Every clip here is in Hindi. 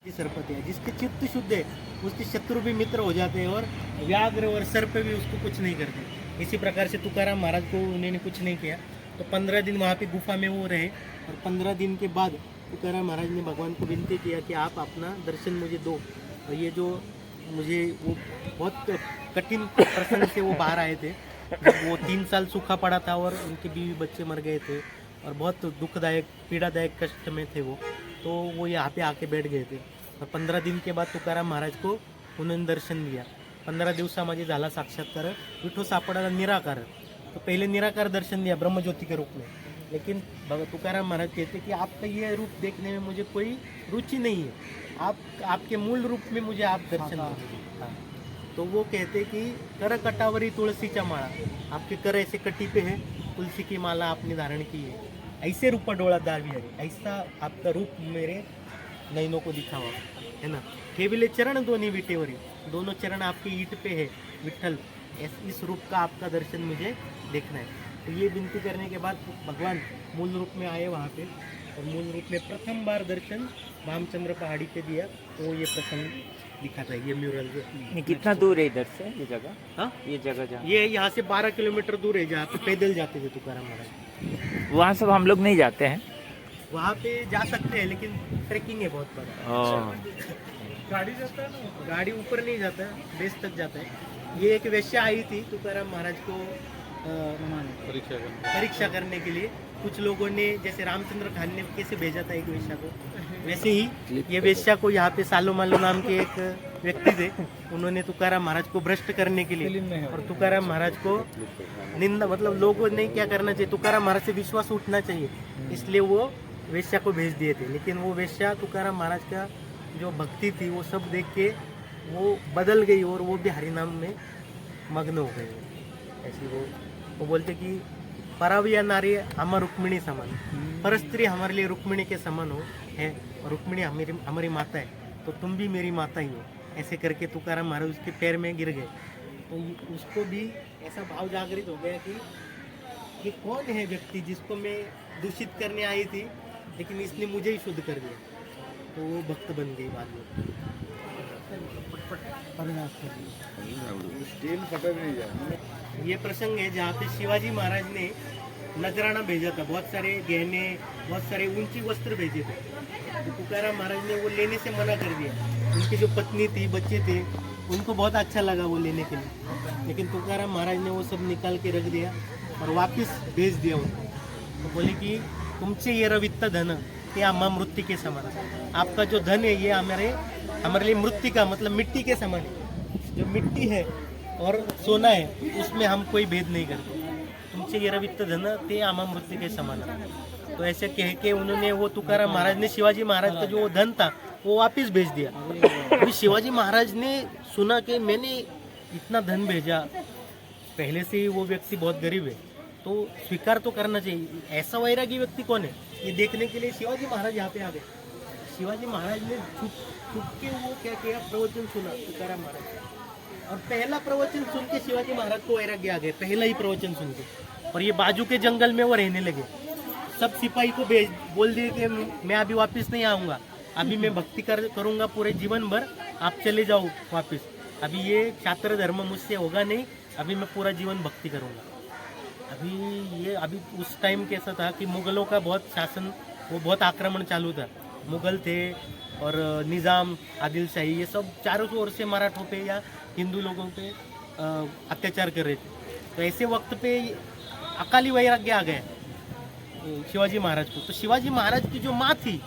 सरपति है, जिसके चित्त शुद्ध है उसके शत्रु भी मित्र हो जाते हैं और व्याघ्र और सर्प भी उसको कुछ नहीं करते। इसी प्रकार से तुकाराम महाराज को उन्होंने कुछ नहीं किया, तो 15 दिन वहाँ पे गुफा में वो रहे और 15 दिन के बाद तुकाराम महाराज ने भगवान को विनती किया कि आप अपना दर्शन मुझे दो। और ये जो मुझे वो बहुत कठिन प्रसंग से वो बाहर आए थे, जब वो 3 साल सूखा पड़ा था और उनके बीवी बच्चे मर गए थे और बहुत दुखदायक पीड़ादायक कष्ट में थे तो वो यहाँ पे आके बैठ गए थे। और 15 दिन के बाद तुकाराम महाराज को उन्होंने दर्शन दिया। 15 दिवसामध्ये झाला साक्षात्कार, विठो सापडाला निराकार। तो पहले निराकार दर्शन दिया ब्रह्मज्योति के रूप में, लेकिन तुकाराम महाराज कहते कि आपका ये रूप देखने में मुझे कोई रुचि नहीं है, आपके मूल रूप में मुझे आप दर्शन दीजिए। हाँ। तो वो कहते कि कर कटावरी तुलसीचा माळा, आपके कर ऐसे कटी पे है, तुलसी की माला आपने धारण की है, ऐसे रूप डोळा दावी है, ऐसा आपका रूप मेरे नयनों को दिखा हुआ है ना। ठेविले चरण दोनों विटेवरी, दोनों चरण आपके ईट पे है विठल, इस रूप का आपका दर्शन मुझे देखना है। तो ये विनती करने के बाद भगवान मूल रूप में आए वहाँ पे, और मूल रूप में प्रथम बार दर्शन रामचंद्र पहाड़ी पे दिया। तो ये प्रसंग दिखाता है, ये म्यूरल जो। कितना दूर है इधर से ये जगह? हाँ, ये जगह जहाँ ये यहाँ से 12 किलोमीटर दूर है, जहाँ पे पैदल जाते थे तुकाराम महाराज। वहाँ सब हम लोग नहीं जाते हैं। वहाँ पे जा सकते हैं, लेकिन ट्रैकिंग है बहुत बड़ा। गाड़ी जाता है ना, गाड़ी ऊपर नहीं जाता है, बेस तक जाता है। ये एक वेश्या आई थी तुकाराम महाराज को परीक्षा करने के लिए। कुछ लोगों ने, जैसे रामचंद्र खान ने कैसे भेजा था एक वेश्या को, वैसे ही ये वेश्या को यहाँ पे सालो मालो नाम के एक व्यक्ति थे, उन्होंने तुकाराम महाराज को भ्रष्ट करने के लिए, और तुकाराम महाराज को निंदा, मतलब लोगों ने क्या करना चाहिए, तुकाराम महाराज से विश्वास उठना चाहिए, इसलिए वो वेश्या को भेज दिए थे। लेकिन वो वेश्या तुकाराम महाराज का जो भक्ति थी वो सब देख के वो बदल गई और वो भी हरिनाम में मग्न हो गए। ऐसी वो बोलते कि पराविया नारी हमार रुक्मिणी समान, पर स्त्री हमारे लिए रुक्मिणी के समान हो है, और रुक्मिणी हमारी माता है, तो तुम भी मेरी माता ही हो। ऐसे करके तुकाराम महाराज उसके पैर में गिर गए। तो उसको भी ऐसा भाव जागृत हो गया कि ये कौन है व्यक्ति जिसको मैं दूषित करने आई थी, लेकिन इसने मुझे ही शुद्ध कर दिया। तो वो भक्त बन गई बाद में। ये प्रसंग है जहाँ पे शिवाजी महाराज ने नजराना भेजा था, बहुत सारे गहने, बहुत सारे ऊंची वस्त्र भेजे थे। तो तुकाराम महाराज ने वो लेने से मना कर दिया। उनकी जो पत्नी थी, बच्चे थे, उनको बहुत अच्छा लगा वो लेने के लिए, लेकिन तुकाराम महाराज ने वो सब निकाल के रख दिया और वापस भेज दिया उनको। तो बोले कि तुमचे ये रवित्त धन ये आम्हा मृत्यु के समान, आपका जो धन है ये हमारे लिए मृत्यु का मतलब मिट्टी के समान है। जो मिट्टी है और सोना है उसमें हम कोई भेद नहीं करते। तुमचे ये रवित्त धन ते आम्हा मृत्यु के समान। तो ऐसे कह के उन्होंने वो तुकाराम महाराज ने शिवाजी महाराज का जो धन था वो वापस भेज दिया। अभी शिवाजी महाराज ने सुना कि मैंने इतना धन भेजा, पहले से ही वो व्यक्ति बहुत गरीब है, तो स्वीकार तो करना चाहिए। ऐसा वैरागी व्यक्ति कौन है, ये देखने के लिए शिवाजी महाराज यहाँ पे आ गए। शिवाजी महाराज ने छुप के वो क्या किया, प्रवचन सुना तुकाराम महाराज, और पहला प्रवचन सुन के शिवाजी महाराज को वैराग्य आ गए, पहला ही प्रवचन सुन के। और ये बाजू के जंगल में वो रहने लगे। सब सिपाही को बोल दिए कि मैं अभी वापस नहीं आऊँगा, अभी मैं भक्ति करूँगा पूरे जीवन भर, आप चले जाओ वापस, अभी ये छात्र धर्म मुझसे होगा नहीं, अभी मैं पूरा जीवन भक्ति करूँगा। अभी उस टाइम कैसा था कि मुगलों का बहुत शासन, वो बहुत आक्रमण चालू था। मुगल थे और निज़ाम, आदिल शाही, ये सब चारों ओर से मराठों पे या हिंदू लोगों पे अत्याचार कर रहे थे। तो ऐसे वक्त पे अकाली वैराग्य आ गया शिवाजी महाराज को। तो शिवाजी महाराज की जो माँ थी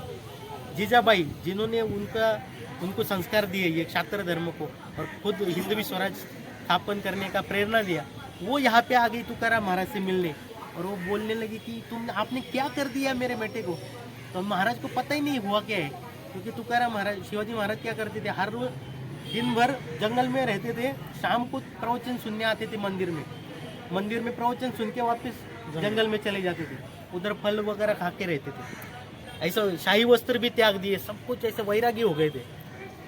जीजाबाई, जिन्होंने उनको संस्कार दिए ये क्षात्र धर्म को और खुद हिंदवी स्वराज स्थापन करने का प्रेरणा दिया, वो यहाँ पे आ गई तुकाराम महाराज से मिलने, और वो बोलने लगी कि आपने क्या कर दिया मेरे बेटे को। तो महाराज को पता ही नहीं हुआ क्या है, क्योंकि तुकाराम महाराज, शिवाजी महाराज क्या करते थे, हर रोज दिन भर जंगल में रहते थे, शाम को प्रवचन सुनने आते थे मंदिर में प्रवचन सुन के वापस जंगल में चले जाते थे, उधर फल वगैरह खा के रहते थे। ऐसा शाही वस्त्र भी त्याग दिए, सब कुछ ऐसे वैरागी हो गए थे।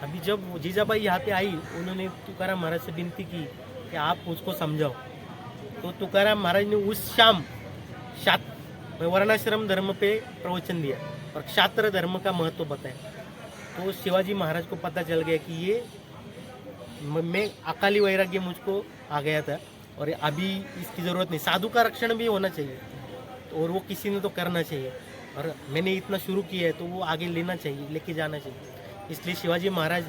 अभी जब जीजाबाई यहाँ पे आई, उन्होंने तुकाराम महाराज से विनती की कि आप उसको समझाओ। तो तुकाराम महाराज ने उस शाम वर्णाश्रम धर्म पे प्रवचन दिया और क्षात्र धर्म का महत्व बताया। तो शिवाजी महाराज को पता चल गया कि ये मैं अकाली वैराग्य मुझको आ गया था और अभी इसकी ज़रूरत नहीं, साधु का रक्षण भी होना चाहिए और वो किसी ने तो करना चाहिए और मैंने इतना शुरू किया है तो वो आगे लेना चाहिए, लेके जाना चाहिए। इसलिए शिवाजी महाराज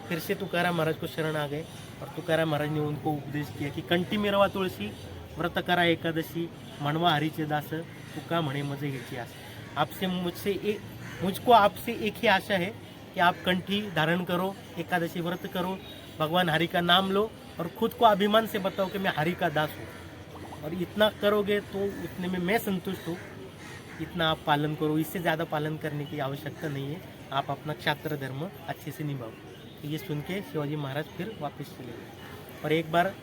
फिर से तुकाराम महाराज को शरण आ गए और तुकाराम महाराज ने उनको उपदेश किया कि कंठी मिरवा तुळशी, व्रत करा एकादशी, म्हणवा हरीचे दास, तुका म्हणे मज ह्याची आस। आपसे मुझको आपसे एक ही आशा है कि आप कंठी धारण करो, एकादशी व्रत करो, भगवान हरि का नाम लो और खुद को अभिमान से बताओ कि मैं हरि का दास हूँ। और इतना करोगे तो उतने में मैं संतुष्ट हूँ, इतना आप पालन करो, इससे ज़्यादा पालन करने की आवश्यकता नहीं है, आप अपना क्षात्र धर्म अच्छे से निभाओ। तो ये सुन के शिवाजी महाराज फिर वापस चले गए। और एक बार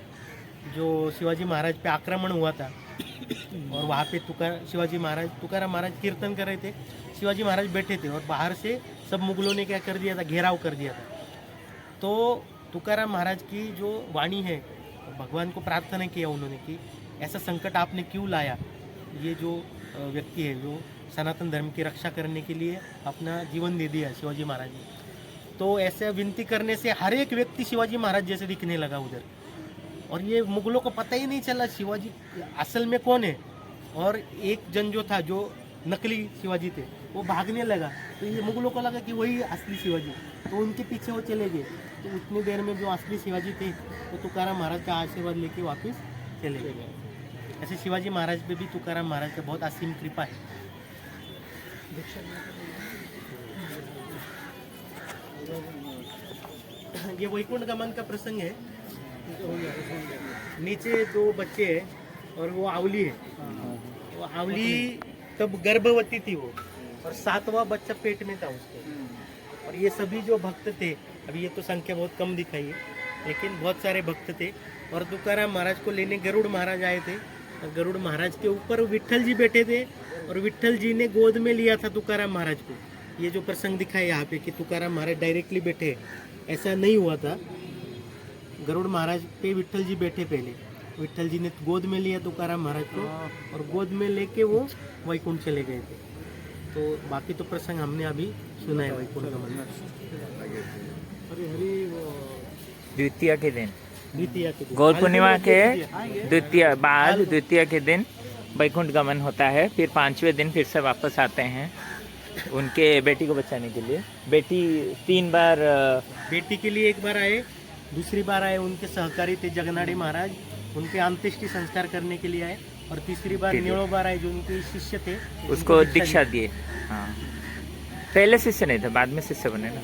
जो शिवाजी महाराज पे आक्रमण हुआ था और वहाँ पे तुकाराम महाराज कीर्तन कर रहे थे, शिवाजी महाराज बैठे थे और बाहर से सब मुगलों ने क्या कर दिया था, घेराव कर दिया था। तो तुकाराम महाराज की जो वाणी है, भगवान को प्रार्थना किया उन्होंने कि ऐसा संकट आपने क्यों लाया, ये जो व्यक्ति है जो सनातन धर्म की रक्षा करने के लिए अपना जीवन दे दिया शिवाजी महाराज ने। तो ऐसे विनती करने से हर एक व्यक्ति शिवाजी महाराज जैसे दिखने लगा उधर और ये मुगलों को पता ही नहीं चला शिवाजी असल में कौन है। और एक जन जो था जो नकली शिवाजी थे वो भागने लगा, तो ये मुगलों को लगा कि वही असली शिवाजी, तो उनके पीछे वो चले गए। तो उतनी देर में जो असली शिवाजी थे वो तुकाराम महाराज का आशीर्वाद लेके वापस चले गए। ऐसे शिवाजी महाराज पे भी तुकाराम महाराज का बहुत असीम कृपा है। ये वैकुंठ गमन का प्रसंग है। नीचे दो बच्चे हैं और वो आवली है। वो आवली तब गर्भवती थी वो और 7वां बच्चा पेट में था उसके। और ये सभी जो भक्त थे, अभी ये तो संख्या बहुत कम दिखाई है लेकिन बहुत सारे भक्त थे। और तुकाराम महाराज को लेने गरुड़ महाराज आए थे और गरुड़ महाराज के ऊपर विट्ठल जी बैठे थे और विट्ठल जी ने गोद में लिया था तुकाराम महाराज को। ये जो प्रसंग दिखा है यहाँ पे कि तुकाराम महाराज डायरेक्टली बैठे, ऐसा नहीं हुआ था। गरुड़ महाराज पे विट्ठल जी बैठे, पहले विट्ठल जी ने गोद में लिया तुकाराम महाराज को और गोद में लेके वो वैकुंठ चले गए थे। तो बाकी तो प्रसंग हमने अभी सुना है वैकुंठ गमन। द्वितीया के दिन, द्वितीया के दिन, गौर पूर्णिमा के द्वितीया के दिन वैकुंठ गमन होता है। फिर 5वें दिन फिर से वापस आते हैं उनके बेटी को बचाने के लिए। बेटी 3 बार, बेटी के लिए 1 बार आए, दूसरी बार आए उनके सहकारी थे जगनाड़ी महाराज, उनके अंत्येष्टि संस्कार करने के लिए आए। और तीसरी बार निळो बार आए जो उनके शिष्य थे, उसको दीक्षा दिए। हाँ, पहले शिष्य नहीं थे, बाद में शिष्य बने ना।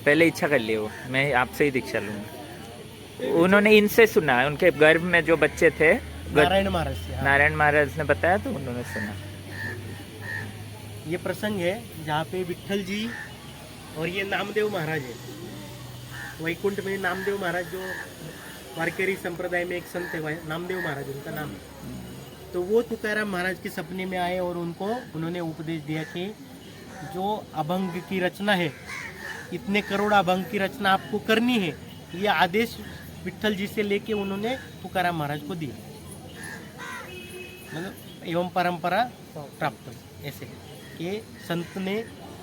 पहले इच्छा कर लिए वो, मैं आपसे ही दीक्षा लूँगा। उन्होंने इनसे सुना, उनके गर्भ में जो बच्चे थे नारायण महाराज से। हाँ। नारायण महाराज ने बताया तो उन्होंने सुना। ये प्रसंग है जहाँ पे विट्ठल जी और ये नामदेव महाराज है। वैकुंठ में नामदेव महाराज जो वारकरी संप्रदाय में एक संत है, नामदेव महाराज उनका नाम है। तो वो तुकाराम महाराज के सपने में आए और उन्होंने उपदेश दिया कि जो अभंग की रचना है, इतने करोड़ अभंग की रचना आपको करनी है, ये आदेश विट्ठल जी से लेके उन्होंने तुकाराम महाराज को दिया। मतलब एवं परंपरा प्राप्त ऐसे कि संत ने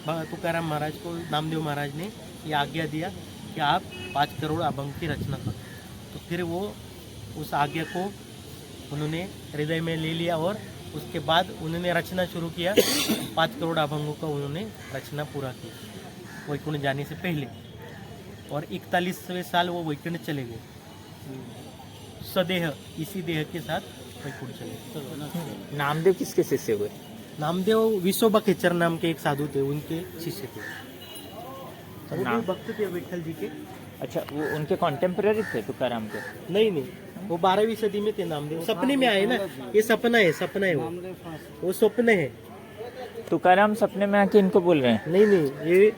तुकाराम महाराज को, नामदेव महाराज ने ये आज्ञा दिया कि आप 5 करोड़ अभंग की रचना करो। तो फिर वो उस आज्ञा को उन्होंने हृदय में ले लिया और उसके बाद उन्होंने रचना शुरू किया। 5 करोड़ अभंगों का उन्होंने रचना पूरा की वैकुंठ जाने से पहले। और 41वें साल वो वैकुंठ चले गए, सदेह, इसी देह के साथ वैकुंठ चले गए। नामदेव किसके शिष्य हुए? नामदेव विसोबा खेचर नाम के एक साधु थे, उनके शिष्य थे। वो भी भक्त थे विट्ठल जी के। अच्छा, वो उनके कॉन्टेम्पररी थे तुकाराम के? नहीं, वो 12वीं सदी में थे नामदेव। सपने में आए ना, ये सपना है वो स्वप्न है। तुकाराम सपने में आके इनको बोल रहे हैं? नहीं, ये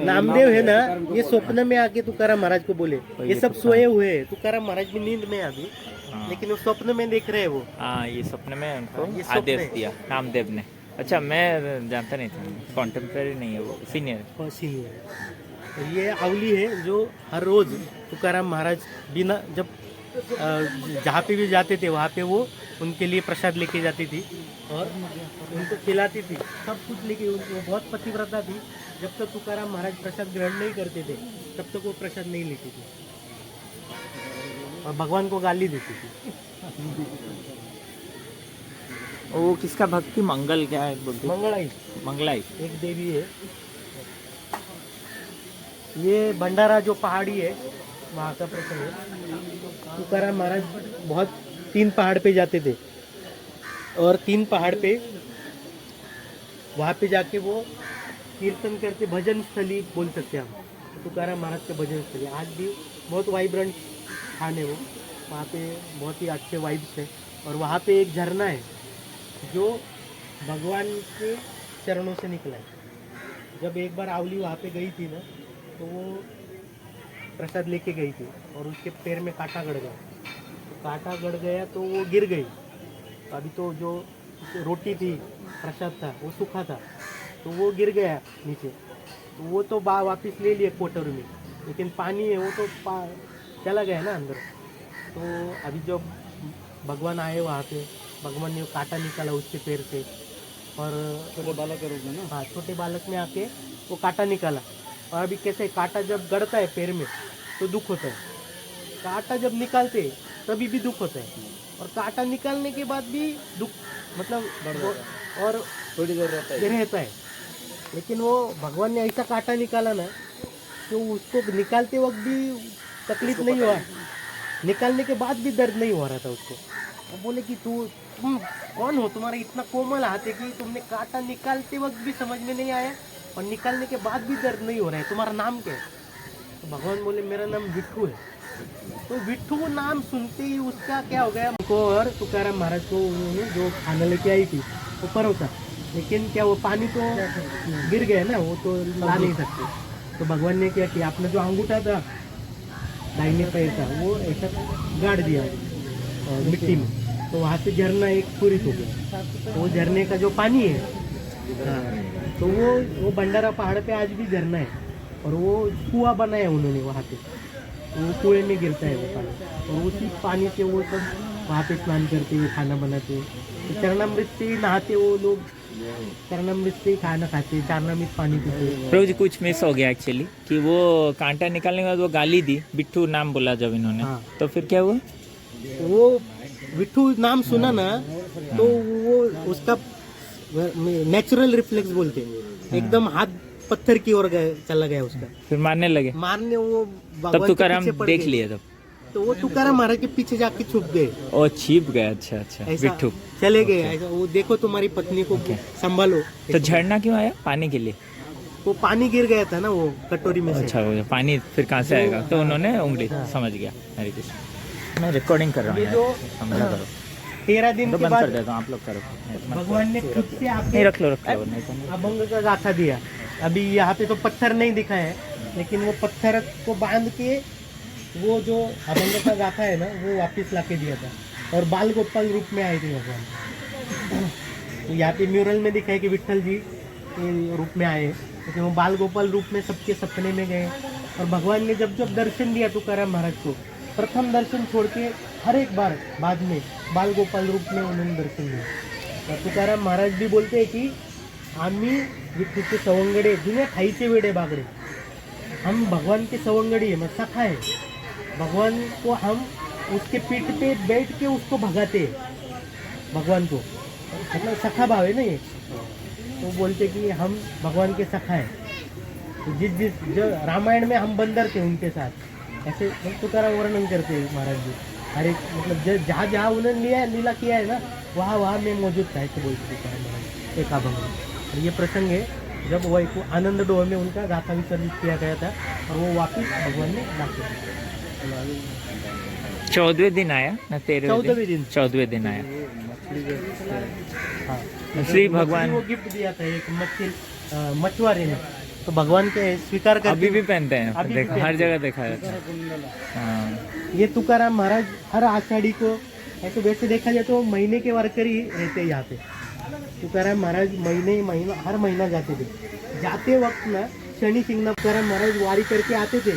नामदेव है ना, ये स्वप्न में आके तुकाराम महाराज को बोले। ये सब सोए हुए हैं, तुकाराम महाराज भी नींद में अभी, लेकिन वो स्वप्न में देख रहे हैं वो। हाँ, ये सपने में उनको आदेश दिया नामदेव ने। अच्छा, मैं जानता नहीं था, कॉन्टेम्पररी नहीं है वो, सीनियर। तो ये आवली है जो हर रोज तुकाराम महाराज बिना, जब जहाँ पे भी जाते थे वहाँ पे वो उनके लिए प्रसाद लेके जाती थी और उनको खिलाती थी, सब कुछ लेके। वो बहुत पतिव्रता थी जब तक तुकाराम महाराज प्रसाद ग्रहण नहीं करते थे तब तक वो प्रसाद नहीं लेते थे और भगवान को गाली देते थे। वो किसका भक्ति मंगल क्या है बोलते? मंगलाई मंगलाई। एक देवी है, ये भंडारा जो पहाड़ी है वहाँ का प्रसंग है। तुकाराम महाराज बहुत 3 पहाड़ पे जाते थे और 3 पहाड़ पे वहाँ पे जाके वो कीर्तन करते, भजन स्थली बोल सकते हैं हम, तुकाराम महाराज के भजन स्थली। आज भी बहुत वाइब्रेंट स्थान है वो, वहाँ पे बहुत ही अच्छे वाइब्स है। और वहाँ पे एक झरना है जो भगवान के चरणों से निकला है। जब एक बार आवली वहाँ पे गई थी ना तो वो प्रसाद लेके गई थी और उसके पैर में कांटा गड़ गया, तो कांटा गड़ गया तो वो गिर गई। अभी तो जो रोटी थी, प्रसाद था, वो सूखा था तो वो गिर गया नीचे। तो वो तो वापस ले लिए कोटर में, लेकिन पानी है वो तो चला गया ना अंदर। तो अभी जब भगवान आए वहाँ पे, भगवान ने कांटा निकाला उसके पैर से और छोटे बालक करोगे ना, हाँ छोटे बालक में आके वो कांटा निकाला। और अभी कैसे कांटा जब गड़ता है पैर में तो दुख होता है, कांटा जब निकालते तभी भी दुख होता है, और कांटा निकालने के बाद भी दुख मतलब और थोड़ी देर रहता है। लेकिन वो भगवान ने ऐसा कांटा निकाला ना तो उसको निकालते वक्त भी तकलीफ नहीं हुआ, निकालने के बाद भी दर्द नहीं हो रहा था उसको। वो बोले कि तुम कौन हो, तुम्हारा इतना कोमल हाथ है कि तुमने कांटा निकालते वक्त भी समझ में नहीं आया और निकालने के बाद भी दर्द नहीं हो रहा है, तुम्हारा नाम क्या है? तो भगवान बोले मेरा नाम विट्ठू है। तो विट्ठू नाम सुनते ही उसका क्या हो गया, उनको और तुकाराम महाराज को उन्होंने जो खाना लेके आई थी वो परोसा, लेकिन क्या वो पानी तो गिर गया ना, वो तो ला नहीं सकते। तो भगवान ने क्या किया, आपने जो अंगूठा था दाहिने पैर का वो ऐसा गाड़ दिया मिट्टी में, तो वहाँ से झरना एक पूरित हो गया। तो वो झरने का जो पानी है, हाँ, तो वो भंडारा पहाड़ पे आज भी झरना है और वो कुआं बनाया उन्होंने वहाँ पे, वो कुएं में गिरता है वो पानी और उसी पानी से वो सब वहाँ पे स्नान करते हैं, खाना बनाते हैं। तो चरणामृत से ही नहाते वो लोग, चरणामृत से ही खाना खाते, चरणामृत पानी पीते। प्रभु जी कुछ मिस हो गया एक्चुअली कि वो कांटा निकालने के बाद वो गाली दी, बिट्ठू नाम बोला जब इन्होंने, हाँ। तो फिर क्या हुआ? वो विट्ठू नाम सुना ना तो वो उसका नेचुरल रिफ्लेक्स बोलते हैं, एकदम हाथ पत्थर की ओर चला गया उसका, फिर मारने लगे। मारने वो तब तुकाराम देख लिए तब तो वो तुकाराम महाराज के पीछे जाके छुप गए, ओ छिप गए। अच्छा अच्छा, ऐसा बिट्ठू चले गए ऐसा, वो देखो तुम्हारी पत्नी को संभालो। तो झरना क्यों आया? पानी के लिए? वो पानी गिर गया था ना वो कटोरी में से। अच्छा, वो पानी फिर कहाँ से आएगा? तो उन्होंने उंगली, समझ गया। हरे कृष्ण। मैं रिकॉर्डिंग कर रहा हूँ ये जो यार, समझा करो। 13 दिन तो के बंद कर बाद देता हूँ, आप लोग करो। भगवान ने खुद से नहीं, आपके रख लो नहीं तो नहीं। अभंग का गाथा दिया। अभी यहाँ पे तो पत्थर नहीं दिखा है, लेकिन वो पत्थर को बांध के वो जो अभंग का गाथा है ना वो वापस लाके दिया था, और बाल गोपाल रूप में आए थे भगवान। तो यहाँ पे म्यूरल में दिखा है कि विट्ठल जी के रूप में आए, लेकिन वो बाल गोपाल रूप में सबके सपने में गए। और भगवान ने जब जब दर्शन दिया तुकाराम महाराज को, प्रथम दर्शन छोड़ के हर एक बार बाद में बाल गोपाल रूप में उन्होंने दर्शन दिया। और तुकाराम महाराज भी बोलते हैं की आम्ही विठ्ठूचे सवंगडे जुन्या ठाईचे वेडे बागडे, हम भगवान के सवंगड़ी है, मतलब सखा है। भगवान को हम उसके पीठ पे बैठ के उसको भगाते हैं, भगवान को मतलब सखा भाव है ना ये। तो बोलते कि हम भगवान के सखा है। तो जिस जो रामायण में हम बंदर थे उनके साथ, ऐसे तुकाराम वर्णन करते हैं महाराज जी। हर एक मतलब जहाँ जहाँ उन्होंने लीला किया है ना वहाँ वहाँ मैं मौजूद था, ऐसे बोलते तुकाराम महाराज एक अभंग में। और ये प्रसंग है जब वो एक आनंद डोह में उनका गाथा विसर्जित किया गया था और वो वापस भगवान ने लाके 14वें दिन आया ना 14वें दिन 14वें दिन आया। हाँ, श्री भगवान वो गिफ्ट दिया था एक मछुआरे ने, तो भगवान के स्वीकार करते अभी भी पहनते हैं, अभी भी देखा पहनते हर हैं। जगह देखा जाता है। हाँ। ये तुकाराम महाराज हर आषाढ़ी को, ऐसे वैसे देखा जाए तो महीने के वारकरी रहते हैं यहाँ पे। तुकाराम महाराज महीना हर महीना जाते थे। जाते वक्त ना शनि सिंगनापुर तुकाराम महाराज वारी करके आते थे,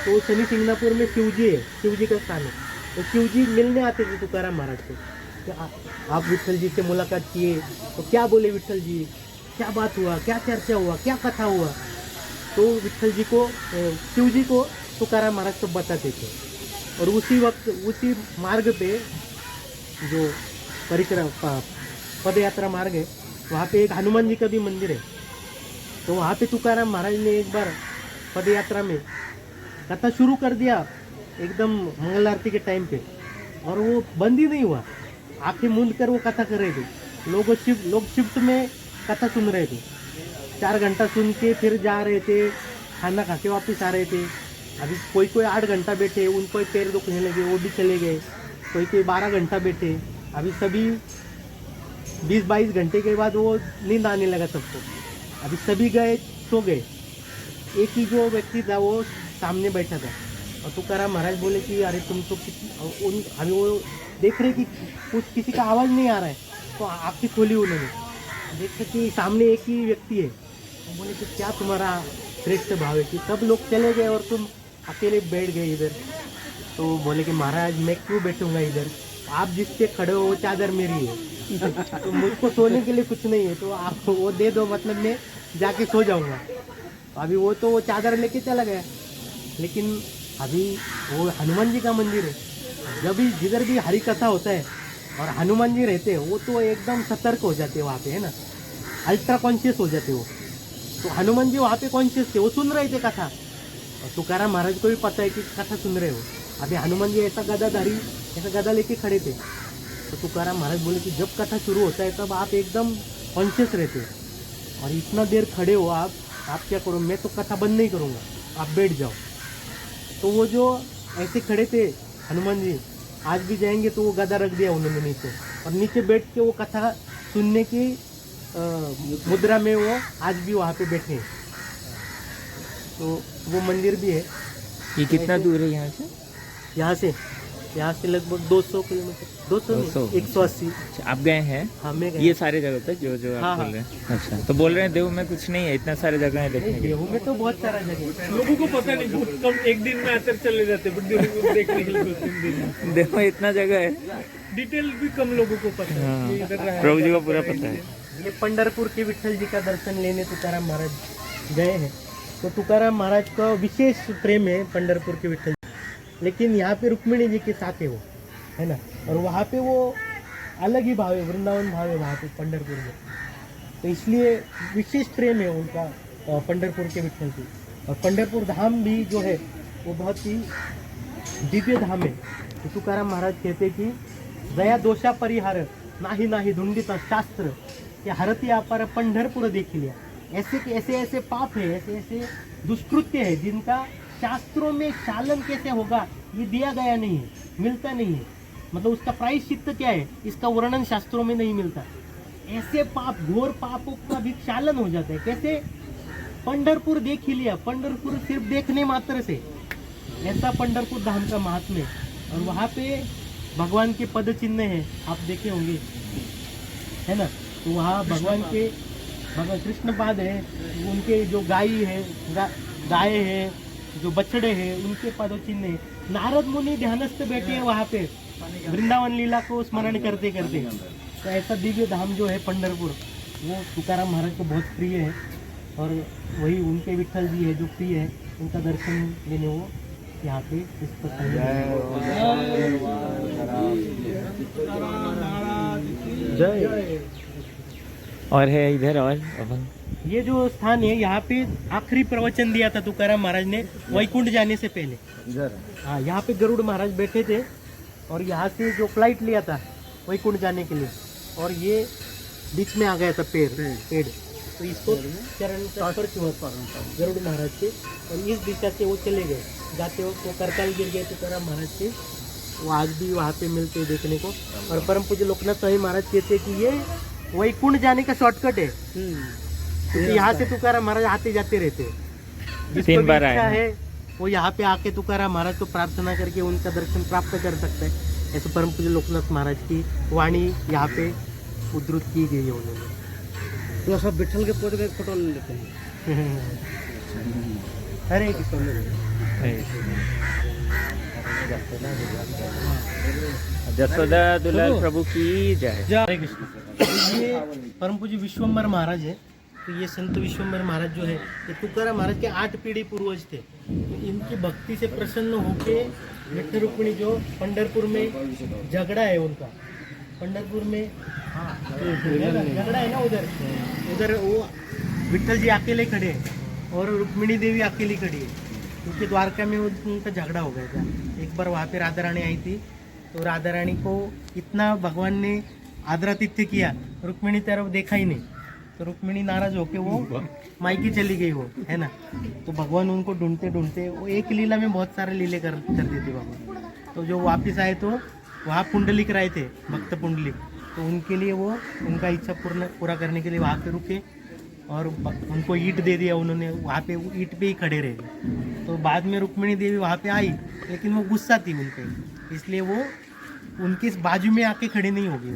तो शनि सिंगनापुर में शिवजी है, शिवजी का स्थान है, तो शिवजी मिलने आते थे तुकाराम महाराज को। तो आप विट्ठल जी से मुलाकात किए तो क्या बोले विट्ठल जी, क्या बात हुआ, क्या चर्चा हुआ, क्या कथा हुआ, तो विठल जी को शिव जी को तुकाराम महाराज को बताते थे। और उसी वक्त उसी मार्ग पे जो परिक्रमा पद यात्रा मार्ग है वहाँ पे एक हनुमान जी का भी मंदिर है। तो वहाँ पे तुकाराम महाराज ने एक बार पद यात्रा में कथा शुरू कर दिया एकदम मंगल आरती के टाइम पे, और वो बंद ही नहीं हुआ। आंखें मूंद कर वो कथा कर रहे थे। लोग शिफ्ट में कथा सुन रहे थे। 4 घंटा सुन के फिर जा रहे थे, खाना खा के वापस आ रहे थे। अभी कोई 8 घंटा बैठे, उनको पैर दुखने लगे, वो भी चले गए। कोई 12 घंटा बैठे। अभी सभी 20-22 घंटे के बाद वो नींद आने लगा सबको। अभी सभी गए, सो गए। एक ही जो व्यक्ति था वो सामने बैठा था। और तुकाराम महाराज बोले कि अरे तुम तो अभी वो देख रहे कि कुछ किसी का आवाज़ नहीं आ रहा है, तो आँखें खोली उन्होंने, देखा कि सामने एक ही व्यक्ति है। तो बोले कि क्या तुम्हारा श्रेष्ठ भाव है कि सब लोग चले गए और तुम अकेले बैठ गए इधर। तो बोले कि महाराज मैं क्यों बैठूंगा इधर, आप जिस पे खड़े हो वो चादर मेरी है। तो मुझको सोने के लिए कुछ नहीं है, तो आप वो दे दो, मतलब मैं जाके सो जाऊंगा। अभी वो चादर लेके चला गया। लेकिन अभी वो हनुमान जी का मंदिर है। जब भी जिधर भी हरि कथा होता है और हनुमान जी रहते हैं, वो तो एकदम सतर्क हो जाते हैं वहाँ पे, है ना, अल्ट्रा कॉन्शियस हो जाते वो। तो हनुमान जी वहाँ पे कॉन्शियस थे, वो सुन रहे थे कथा। और तुकाराम महाराज को भी पता है कि कथा सुन रहे हो। अभी हनुमान जी ऐसा गदा लेके खड़े थे। तो तुकाराम महाराज बोले कि जब कथा शुरू होता है तब आप एकदम कॉन्शियस रहते हो, और इतना देर खड़े हो आप क्या करो, मैं तो कथा बंद नहीं करूँगा, आप बैठ जाओ। तो वो जो ऐसे खड़े थे हनुमान जी, आज भी जाएंगे तो वो गदा रख दिया उन्होंने नीचे, और नीचे बैठ के वो कथा सुनने की मुद्रा में वो आज भी वहाँ पे बैठे हैं। तो वो मंदिर भी है। ये कितना दूर है यहाँ से लगभग 200 किलोमीटर, 180। आप गए हैं? हाँ, मैं गया। ये सारे जगह पे जो आप बोल रहे हैं? अच्छा, तो बोल रहे हैं देव में कुछ नहीं है, इतना सारे जगह है देखने के? देव में तो बहुत सारा जगह है। लोगों को पता नहीं, बहुत कम, एक दिन में आकर चले जाते, बट देखने के लिए 2-3 दिन। देव में इतना जगह है, डिटेल भी कम लोगों को पता है। हाँ, ये इधर रहा प्रभु जी को पूरा पता है। ये पंढरपुर के विठल जी का दर्शन लेने तुकाराम महाराज गए हैं। तो तुकाराम महाराज का विशेष प्रेम है पंढरपुर के विठल, लेकिन यहाँ पे रुक्मिणी जी के साथ है वो, है ना। और वहाँ पे वो अलग ही भाव है, वृंदावन भाव है वहाँ पे पंढरपुर में। तो इसलिए विशेष प्रेम है उनका पंढरपुर के विठल से। और पंढरपुर धाम भी जो है वो बहुत ही दिव्य धाम है। तो तुकाराम महाराज कहते कि दया दोषा परिहार नाही धुंडित शास्त्र या हरती अपार पंढरपुर देख लिया। ऐसे पाप है, ऐसे दुष्कृत्य है जिनका शास्त्रों में शालन कैसे होगा ये दिया गया नहीं है, मिलता नहीं है। मतलब उसका प्रायश्चित्त क्या है, इसका वर्णन शास्त्रों में नहीं मिलता। ऐसे पाप, घोर पापों का भी शालन हो जाता है। कैसे? पंढरपुर देख ही लिया, पंढरपुर सिर्फ देखने मात्र से, ऐसा पंढरपुर धाम का महात्म्य। और वहाँ पे भगवान के पद चिन्ह हैं, आप देखे होंगे, है ना। तो वहाँ भगवान कृष्ण पाद है, उनके जो गाय है, जो बछड़े हैं, उनके पद चिन्ह है। नारद मुनि ध्यानस्थ बैठे हैं वहाँ पे, वृंदावन लीला को स्मरण करते करते। तो ऐसा दिव्य धाम जो है पंढरपुर, वो तुकाराम महाराज को बहुत प्रिय है। और वही उनके विठल जी है जो प्रिय है, उनका दर्शन लेने वो यहाँ पे इस प्रकार। जय। और है इधर और अभंग। ये जो स्थान है, यहाँ पे आखिरी प्रवचन दिया था तुकाराम महाराज ने वैकुंठ जाने से पहले। हाँ, यहाँ पे गरुड़ महाराज बैठे थे, और यहाँ से जो फ्लाइट लिया था वैकुंठ जाने के लिए, और ये बीच में आ गया था पेड़। तो इसको चरण स्पर्श हुआ था गरुड़ महाराज के, और इस दिशा से वो चले गए। जाते वक्त वो करताल गिर गए तुकाराम महाराज के। वो आज भी वहाँ पे मिलते देखने को। और परम पूज्य लोकनाथ स्वामी महाराज कहते हैं कि ये वैकुंठ जाने का शॉर्टकट है, क्योंकि यहाँ से तुकाराम महाराज आते जाते रहते हैं। जिसको भी इच्छा है वो यहाँ पे आके तुकाराम महाराज को प्रार्थना करके उनका दर्शन प्राप्त कर सकता है। ऐसे परम पूज्य लोकनाथ महाराज की वाणी यहाँ पे उद्धृत की गई है उन्होंने। तो सब विठल के पद में फोटो लेते हैं। हरे कृष्ण। जसोदा दुलाल प्रभु की जय। हरे कृष्ण। ये परम पूज्य विश्वम्भर महाराज है। तो ये संत विश्वंभर महाराज जो है ये तुकाराम महाराज के 8 पीढ़ी पूर्वज थे। तो इनकी भक्ति से प्रसन्न होके विठ्ठल रुक्मिणी जो पंढरपुर में झगड़ा है उनका, पंढरपुर में झगड़ा है ना, उधर वो विठ्ठल जी अकेले खड़े हैं और रुक्मिणी देवी अकेली खड़ी है, क्योंकि द्वारका में उनका झगड़ा हो गया था। एक बार वहाँ पे राधा रानी आई थी, तो राधा रानी को इतना भगवान ने आदरातिथ्य किया, रुक्मिणी तरफ देखा ही नहीं, तो रुक्मिणी नाराज होके वो मायके चली गई वो, है ना। तो भगवान उनको ढूंढते ढूंढते वो एक लीला में बहुत सारे लीले कर देते भगवान। तो जो वापस आए तो वहाँ पुंडलिक राय थे, भक्त पुंडलिक, तो उनके लिए वो उनका इच्छा पूरा करने के लिए वहाँ पे रुके और उनको ईंट दे दिया उन्होंने, वहाँ पे ईंट पे ही खड़े रहे। तो बाद में रुक्मिणी देवी वहाँ पे आई, लेकिन वो गुस्सा थी उनके, इसलिए वो उनके बाजू में आके खड़ी नहीं होगी,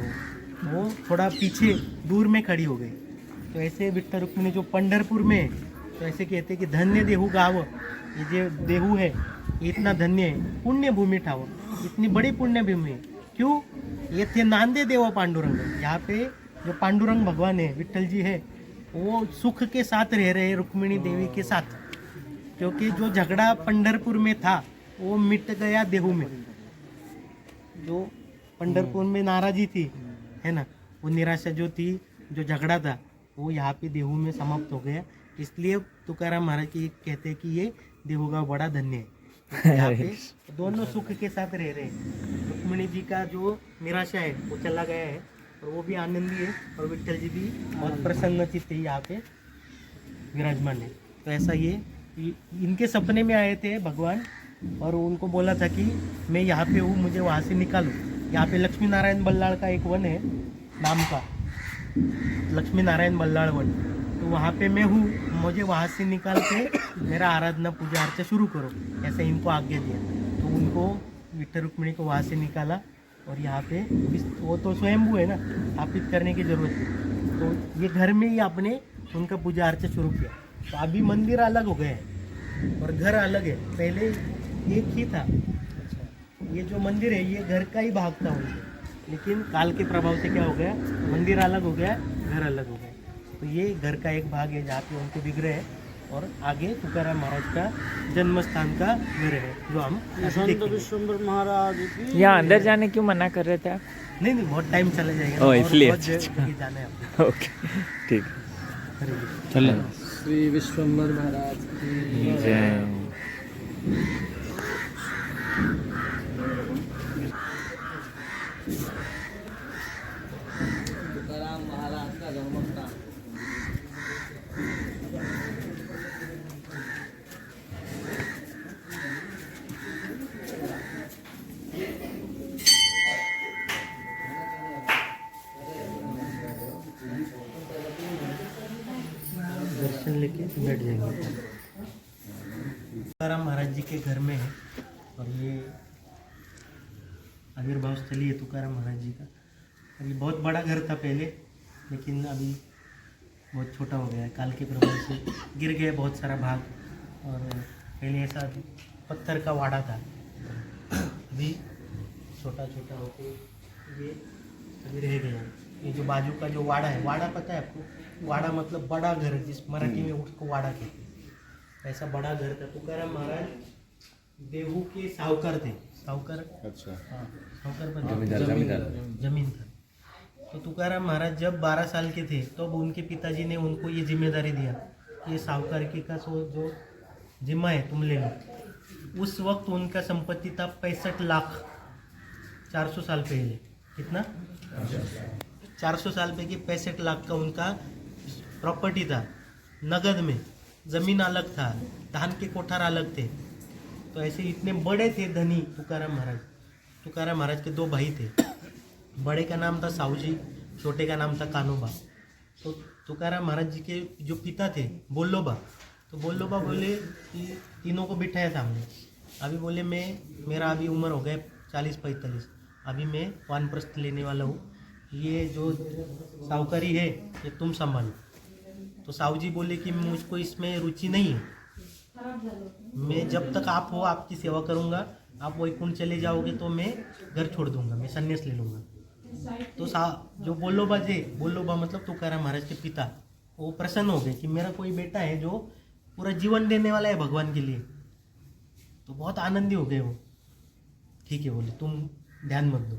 वो थोड़ा पीछे दूर में खड़ी हो गई। तो ऐसे विठ्ठल रुक्मिणी जो पंढरपुर में, तो ऐसे कहते हैं कि धन्य देहू गाव, ये जो देहू है ये इतना धन्य है, पुण्य भूमि ठाव, इतनी बड़ी पुण्य भूमि है। क्यों? ये थे नांदे देव पांडुरंग, यहाँ पे जो पांडुरंग भगवान है, विठ्ठल जी है, वो सुख के साथ रह रहे रुक्मिणी देवी के साथ, क्योंकि जो झगड़ा पंढरपुर में था वो मिट गया देहू में। जो पंढरपुर में नाराजी थी, है ना, वो निराशा जो थी, जो झगड़ा था, वो यहाँ पे देहू में समाप्त हो गया। इसलिए तुकाराम महाराज की कहते हैं कि ये देहू का बड़ा धन्य है, यहाँ पे दोनों सुख के साथ रह रहे हैं। रुक्मिणी जी का जो निराशा है वो चला गया है और वो भी आनंदी है, और विठ्ठल जी भी बहुत प्रसन्नचित्त है यहाँ पे विराजमान है। तो ऐसा ये इनके सपने में आए थे भगवान, और उनको बोला था कि मैं यहाँ पे हूँ, मुझे वहाँ से निकालो। यहाँ पे लक्ष्मी नारायण बल्लाळ का एक वन है नाम का, लक्ष्मी नारायण बल्लाळ वन, तो वहाँ पे मैं हूँ, मुझे वहाँ से निकाल के मेरा आराधना पूजा अर्चा शुरू करो, ऐसे इनको आज्ञा दिया। तो उनको विठ्ठल रुक्मिणी को वहाँ से निकाला, और यहाँ पे वो तो स्वयंभू है ना, स्थापित करने की जरूरत है, तो ये घर में ही आपने उनका पूजा अर्चा शुरू किया। तो अभी मंदिर अलग हो गए हैं और घर अलग है, पहले एक ही था। ये जो मंदिर है ये घर का ही भाग था उनके, लेकिन काल के प्रभाव से क्या हो गया, मंदिर अलग हो गया, घर अलग हो गया। तो ये घर का एक भाग है जहाँ पे उनके विग्रह है, और आगे तुकाराम महाराज का जन्म स्थान का घर है जो हम संत विश्वंभर महाराज की। यहाँ अंदर जाने क्यों मना कर रहे थे आप? नहीं, बहुत टाइम चला जाएगा, ओ, और इसलिए। बहुत जगह जाना है आपको। ओके, ठीक हरे चलो। श्री विश्वंभर महाराज की जय। तुकाराम महाराज का जन्मस्थान। दर्शन लेके बैठ जाएंगे। तुकाराम महाराज जी के घर में है, और ये आविर्भाव स्थली है तुकाराम महाराज जी का। और ये बहुत बड़ा घर था पहले, लेकिन अभी बहुत छोटा हो गया है, काल के प्रभाव से गिर गया बहुत सारा भाग। और पहले ऐसा पत्थर का वाड़ा था, अभी छोटा छोटा होके ये अभी रह गया। ये जो बाजू का जो वाड़ा है, वाड़ा पता है आपको? वाड़ा मतलब बड़ा घर, जिस मराठी में उसको वाड़ा कहते हैं। ऐसा बड़ा घर था। तुकाराम महाराज देहू के साहूकार थे, साहूकार, अच्छा हाँ, साहूकार जमीन था। तो तुकाराम महाराज जब 12 साल के थे तब उनके पिताजी ने उनको ये जिम्मेदारी दिया कि ये साहूकारी का जो जिम्मा है तुम ले लो। उस वक्त उनका संपत्ति था 65 लाख, 400 साल पहले। कितना? 400 साल पहले 65 लाख का उनका प्रॉपर्टी था, नगद में। ज़मीन अलग था, धान के कोठार अलग थे। तो ऐसे इतने बड़े थे धनी तुकाराम महाराज। तुकाराम महाराज के 2 भाई थे, बड़े का नाम था साहूजी, छोटे का नाम था कानोबा। तो तुकाराम महाराज जी के जो पिता थे बोल्लोबा, तो बोल्लोबा बोले कि तीनों को बिठाया सामने। अभी बोले मेरा अभी उम्र हो गया 40-45, अभी मैं वानप्रस्थ लेने वाला हूँ, ये जो साहूकारी है ये तुम संभालो। तो साहू जी बोले कि मुझको इसमें रुचि नहीं है, मैं जब तक आप हो आपकी सेवा करूँगा, आप वैकुंठ चले जाओगे तो मैं घर छोड़ दूंगा, मैं संन्यास ले लूँगा। तो जो बोल्लोबा मतलब तुकाराम महाराज के पिता, वो प्रसन्न हो गए कि मेरा कोई बेटा है जो पूरा जीवन देने वाला है भगवान के लिए। तो बहुत आनंदी हो गए वो। ठीक है बोले, तुम ध्यान मत दो।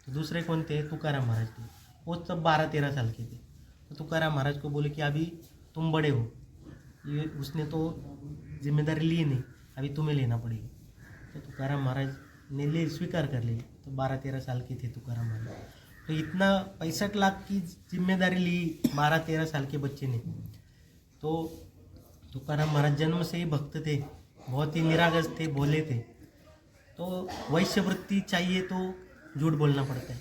तो दूसरे कौन थे? तुकाराम महाराज थे। वो सब 12-13 साल के थे। तो तुकाराम महाराज को बोले कि अभी तुम बड़े हो, ये उसने तो जिम्मेदारी ली नहीं, अभी तुम्हें लेना पड़ेगी। तो तुकाराम महाराज ने ले स्वीकार कर लिया। तो 12-13 साल के थे तुकाराम महाराज। तो इतना 65 लाख की जिम्मेदारी ली 12-13 साल के बच्चे ने। तो तुकाराम महाराज जन्म से ही भक्त थे, बहुत ही निरागस थे, भोले थे। तो वैश्य वृत्ति चाहिए तो झूठ बोलना पड़ता है,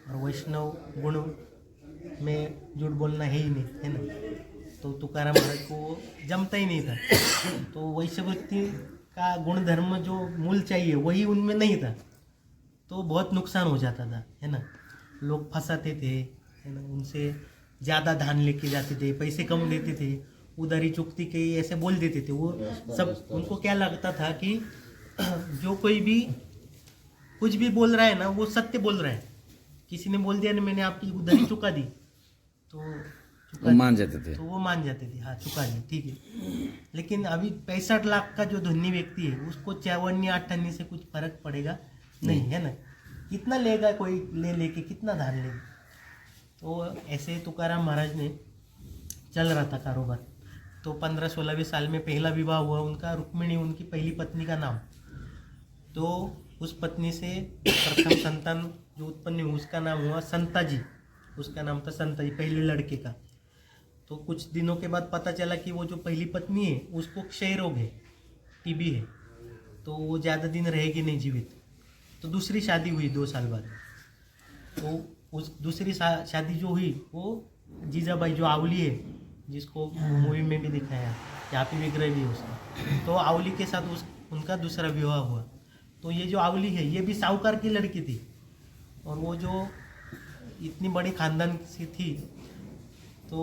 और वैष्णव गुण में झूठ बोलना है ही नहीं, है ना। तो तुकाराम महाराज को जमता ही नहीं था। तो वैश्य वृत्ति का गुण धर्म जो मूल चाहिए वही उनमें नहीं था, तो बहुत नुकसान हो जाता था, है ना। लोग फंसाते थे, है ना, उनसे ज़्यादा धान लेके जाते थे, पैसे कम देते थे, उधारी चुकती के ऐसे बोल देते थे। वो सब उनको क्या लगता था कि जो कोई भी कुछ भी बोल रहा है ना वो सत्य बोल रहा है। किसी ने बोल दिया ना मैंने आपकी उधारी चुका दी, तो वो मान जाते थे। तो वो मान जाते थे, हाँ चुका दी, ठीक है। लेकिन अभी 65 लाख का जो धनी व्यक्ति है उसको 54-58 से कुछ फर्क पड़ेगा नहीं, है ना। कितना लेगा कोई, लेके कितना धान लेगा। तो ऐसे तुकाराम महाराज ने चल रहा था कारोबार। तो 15-16वें साल में पहला विवाह हुआ उनका, रुक्मिणी उनकी पहली पत्नी का नाम। तो उस पत्नी से प्रथम संतान जो उत्पन्न हुई उसका नाम हुआ संताजी। उसका नाम था संताजी, पहले लड़के का। तो कुछ दिनों के बाद पता चला कि वो जो पहली पत्नी है उसको क्षय रोग है, टीबी है, तो वो ज़्यादा दिन रहेगी नहीं जीवित। तो दूसरी शादी हुई 2 साल बाद। तो उस दूसरी शादी जो हुई वो जीजाबाई जो आवली है, जिसको मूवी में भी दिखाया, यहाँ पे विग्रह भी है उसका। तो आवली के साथ उनका दूसरा विवाह हुआ। तो ये जो आवली है ये भी साहूकार की लड़की थी, और वो जो इतनी बड़ी खानदान से थी, तो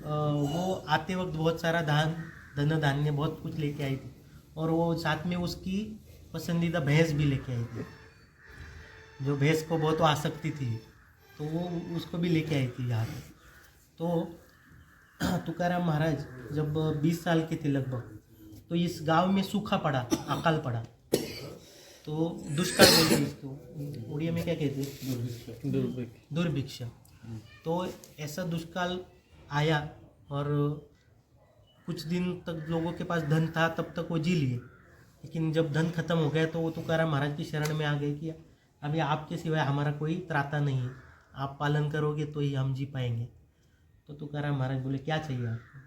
वो आते वक्त बहुत सारा धन धान्य बहुत कुछ लेके आई थी, और वो साथ में उसकी पसंदीदा भैंस भी लेके आई थी, जो भैंस को बहुत आसक्ति थी, तो वो उसको भी लेके आई थी यहाँ पे। तो तुकाराम महाराज जब 20 साल के थे लगभग, तो इस गांव में सूखा पड़ा, अकाल पड़ा। तो दुष्काल बोलते हैं इसको, उड़िया में क्या कहते हैं? दुर्भिक्ष। तो ऐसा दुष्काल आया, और कुछ दिन तक लोगों के पास धन था, तब तक वो जी लिए। लेकिन जब धन खत्म हो गया तो वो तुकाराम महाराज की शरण में आ गए कि अभी आपके सिवाय हमारा कोई त्राता नहीं है, आप पालन करोगे तो ही हम जी पाएंगे। तो तुकाराम महाराज बोले क्या चाहिए आपको?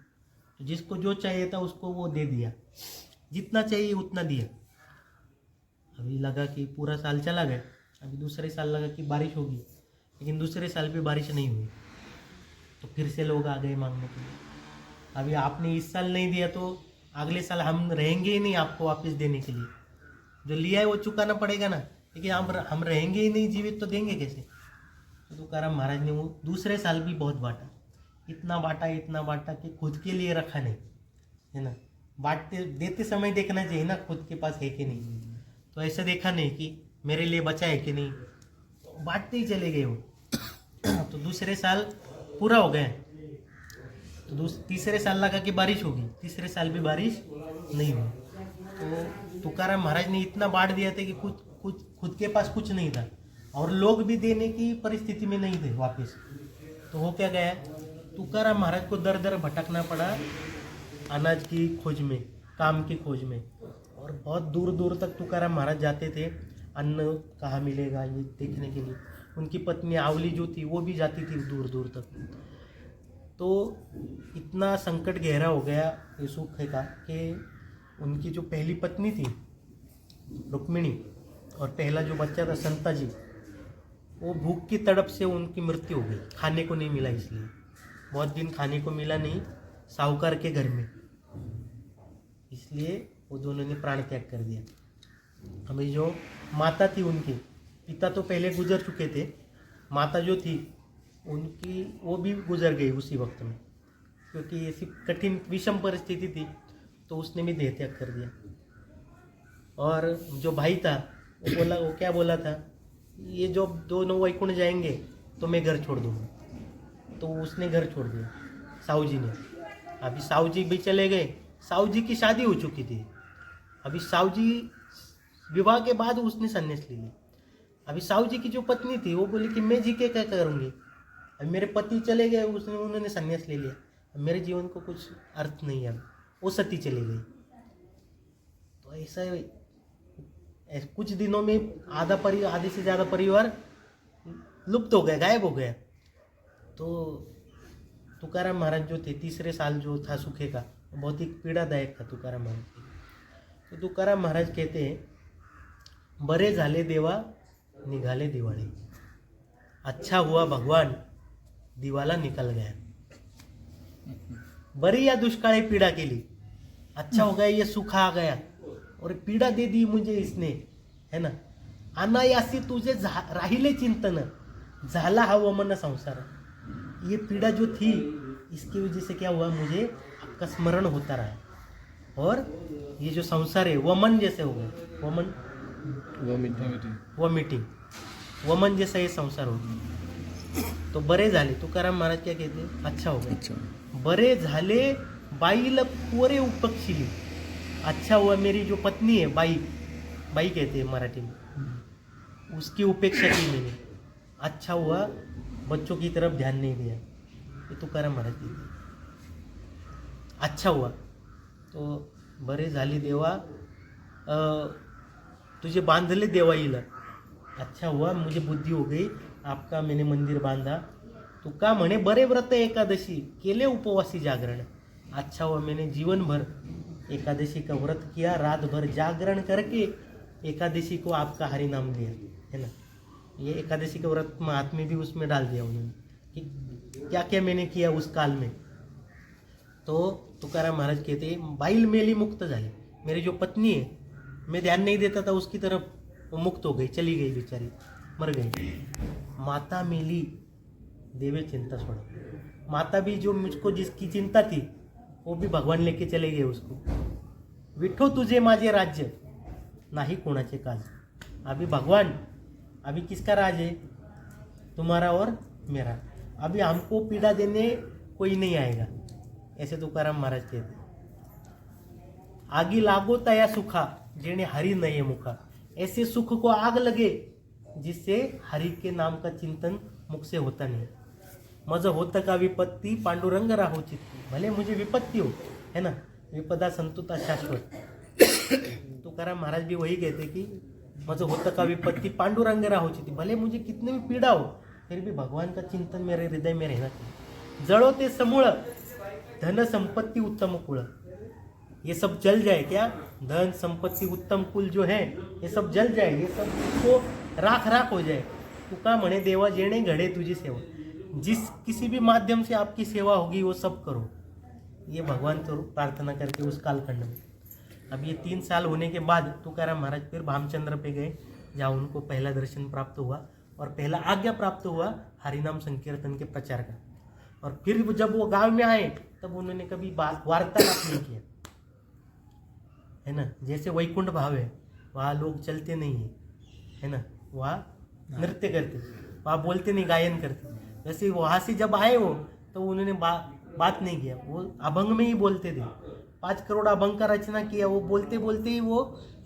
तो जिसको जो चाहिए था उसको वो दे दिया, जितना चाहिए उतना दिया। अभी लगा कि पूरा साल चला गया, अभी दूसरे साल लगा कि बारिश होगी, लेकिन दूसरे साल भी बारिश नहीं हुई। तो फिर से लोग आ गए मांगने के लिए, अभी आपने इस साल नहीं दिया तो अगले साल हम रहेंगे ही नहीं आपको वापस देने के लिए। जो लिया है वो चुकाना पड़ेगा ना, लेकिन हम रहेंगे ही नहीं जीवित, तो देंगे कैसे? तो तुकाराम महाराज ने वो दूसरे साल भी बहुत बांटा, इतना बांटा कि खुद के लिए रखा नहीं, है ना। बांटते देते समय देखना चाहिए ना खुद के पास है कि नहीं। तो ऐसा देखा नहीं कि मेरे लिए बचा है कि नहीं, तो बांटते ही चले गए वो। तो दूसरे साल पूरा हो गया, तो तीसरे साल लगा कि बारिश होगी, तीसरे साल भी बारिश नहीं हुई। तो तुकाराम महाराज ने इतना बांट दिया था कि खुद के पास कुछ नहीं था, और लोग भी देने की परिस्थिति में नहीं थे वापस। तो हो क्या गया, तुकाराम महाराज को दर दर भटकना पड़ा अनाज की खोज में, काम की खोज में, और बहुत दूर दूर तक तुकाराम महाराज जाते थे अन्न कहाँ मिलेगा ये देखने के लिए। उनकी पत्नी आवली जो थी वो भी जाती थी दूर दूर तक। तो इतना संकट गहरा हो गया यीशु का कि उनकी जो पहली पत्नी थी रुक्मिणी और पहला जो बच्चा था संताजी, वो भूख की तड़प से उनकी मृत्यु हो गई। खाने को नहीं मिला, इसलिए बहुत दिन खाने को मिला नहीं साहूकार के घर में, इसलिए वो दोनों ने प्राण त्याग कर दिया। अभी जो माता थी उनकी, पिता तो पहले गुजर चुके थे, माता जो थी उनकी वो भी गुजर गई उसी वक्त में, क्योंकि ऐसी कठिन विषम परिस्थिति थी, तो उसने भी देह त्याग कर दिया। और जो भाई था वो क्या बोला था, ये जो दोनों वैकुंठ जाएंगे तो मैं घर छोड़ दूँगा, तो उसने घर छोड़ दिया। साहू जी ने। अभी साहू जी भी चले गए, साहू जी की शादी हो चुकी थी। अभी साहू जी विवाह के बाद उसने संन्यास ले लिया। अभी साहू जी की जो पत्नी थी वो बोली कि मैं जी के क्या करूँगी, अभी मेरे पति चले गए, उन्होंने संन्यास ले लिया, अब मेरे जीवन को कुछ अर्थ नहीं है, अब वो सती चली गई। तो कुछ दिनों में आधे से ज़्यादा परिवार लुप्त हो गया, गायब हो गया। तो तुकाराम महाराज जो थे, तीसरे साल जो था सूखे का, बहुत ही पीड़ादायक था तुकाराम महाराज के। तो तुकाराम महाराज कहते हैं, बरे झाले देवा निघाले दिवाळे, अच्छा हुआ भगवान दिवाला निकल गया। बरी या दुष्काळे पीड़ा के लिए, अच्छा हो गया ये सुख आ गया, और पीड़ा दे दी मुझे इसने, है ना। अनायासी तुझे राहिले चिंतन, झाला हा वमन संसार। ये पीड़ा जो थी इसकी वजह से क्या हुआ, मुझे आपका स्मरण होता रहा, और ये जो संसार है वमन जैसे हो गया, वॉमिटिंग वमन जैसा ये संसार हो गया। तो बरे झाले, तुकाराम महाराज क्या कहते हैं, अच्छा हो गया। बरे झाले बाईल पोरे उपक्षिली, अच्छा हुआ मेरी जो पत्नी है, बाई कहते हैं मराठी में, उसकी उपेक्षा की मैंने, अच्छा हुआ बच्चों की तरफ ध्यान नहीं दिया। ये तुकाराम महाराज कहते हैं, अच्छा हुआ। तो बरे झाले देवा तुझे बांधले देवा येईल, अच्छा हुआ मुझे बुद्धि हो गई, आपका मैंने मंदिर बांधा। तो का म्हणे बरे व्रत एकादशी केले उपवासी जागरण, अच्छा हुआ मैंने जीवन भर एकादशी का व्रत किया, रात भर जागरण करके एकादशी को आपका हरि नाम लिया, है ना। ये एकादशी का व्रत महात्म्य भी उसमें डाल दिया उन्होंने कि क्या क्या मैंने किया उस काल में। तो तुकाराम महाराज कहते हैं, बाईल मेली मुक्त झाली, मेरी जो पत्नी है, मैं ध्यान नहीं देता था उसकी तरफ, वो मुक्त हो गई, चली गई बेचारी, मर गई। माता मेली देवे चिंता छोड़ा, माता भी जो मुझको जिसकी चिंता थी वो भी भगवान लेके चले गए उसको। विठो तुझे माझे राज्य नाही कोणाचे काज, अभी भगवान, अभी किसका राज है, तुम्हारा और मेरा, अभी हमको पीड़ा देने कोई नहीं आएगा, ऐसे तुकाराम महाराज कहते। आगी लागो तया सुखा जेणे हरि नये मुखा, ऐसे सुख को आग लगे जिससे हरि के नाम का चिंतन मुख से होता नहीं। मज होत का विपत्ति पांडुरंग राहो चित्ती, भले मुझे विपत्ति हो, है ना, विपदा संतुता शाश्वत। तुकाराम महाराज भी वही कहते कि मज होत का विपत्ति पांडुरंग राहो चित्ती, भले मुझे कितने भी पीड़ा हो फिर भी भगवान का चिंतन मेरे हृदय में रहना चाहिए। जड़ो ते समूळ धन संपत्ति उत्तम कुल, ये सब जल जाए क्या, धन संपत्ति उत्तम कुल जो है ये सब जल जाए, ये सब को राख राख हो जाए। तुका म्हणे देवा जेणे घडे तुझी सेवा, जिस किसी भी माध्यम से आपकी सेवा होगी वो सब करो, ये भगवान से प्रार्थना करके उस कालखंड में। अब ये 3 साल होने के बाद तुकाराम महाराज फिर भामचंद्र पे गए, जहाँ उनको पहला दर्शन प्राप्त हुआ और पहला आज्ञा प्राप्त हुआ हरिनाम संकीर्तन के प्रचार का। और फिर जब वो गांव में आए तब उन्होंने कभी वार्तालाप नहीं किया, है ना। जैसे वैकुंठ भाव है, वहाँ लोग चलते नहीं है, है ना, वहाँ नृत्य करते, वहाँ बोलते नहीं, गायन करते। वैसे वहाँ से जब आए वो तो उन्होंने बात नहीं किया, वो अभंग में ही बोलते थे। 5 करोड़ अभंग का रचना किया, वो बोलते बोलते ही वो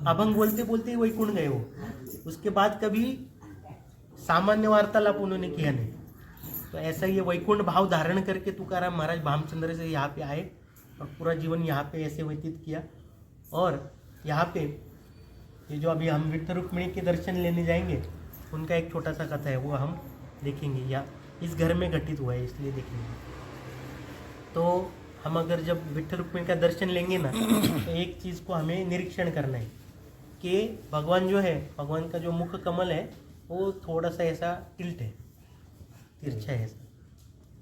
अभंग बोलते बोलते ही वैकुंठ गए वो। उसके बाद कभी सामान्य वार्तालाप उन्होंने किया नहीं। तो ऐसा ये वैकुंठ भाव धारण करके तुकाराम महाराज भामचंद्र से यहाँ पे आए और पूरा जीवन यहाँ पे ऐसे व्यतीत किया। और यहाँ पे ये जो अभी हम विठ्ठल रुक्मिणी के दर्शन लेने जाएंगे उनका एक छोटा सा कथा है, वो हम देखेंगे, या इस घर में घटित हुआ है इसलिए देखेंगे। तो हम अगर जब विठ्ठल रुक्मिणी का दर्शन लेंगे ना तो एक चीज़ को हमें निरीक्षण करना है कि भगवान जो है, भगवान का जो मुख कमल है वो थोड़ा सा ऐसा टिल्ट है, तिरछा है ऐसा,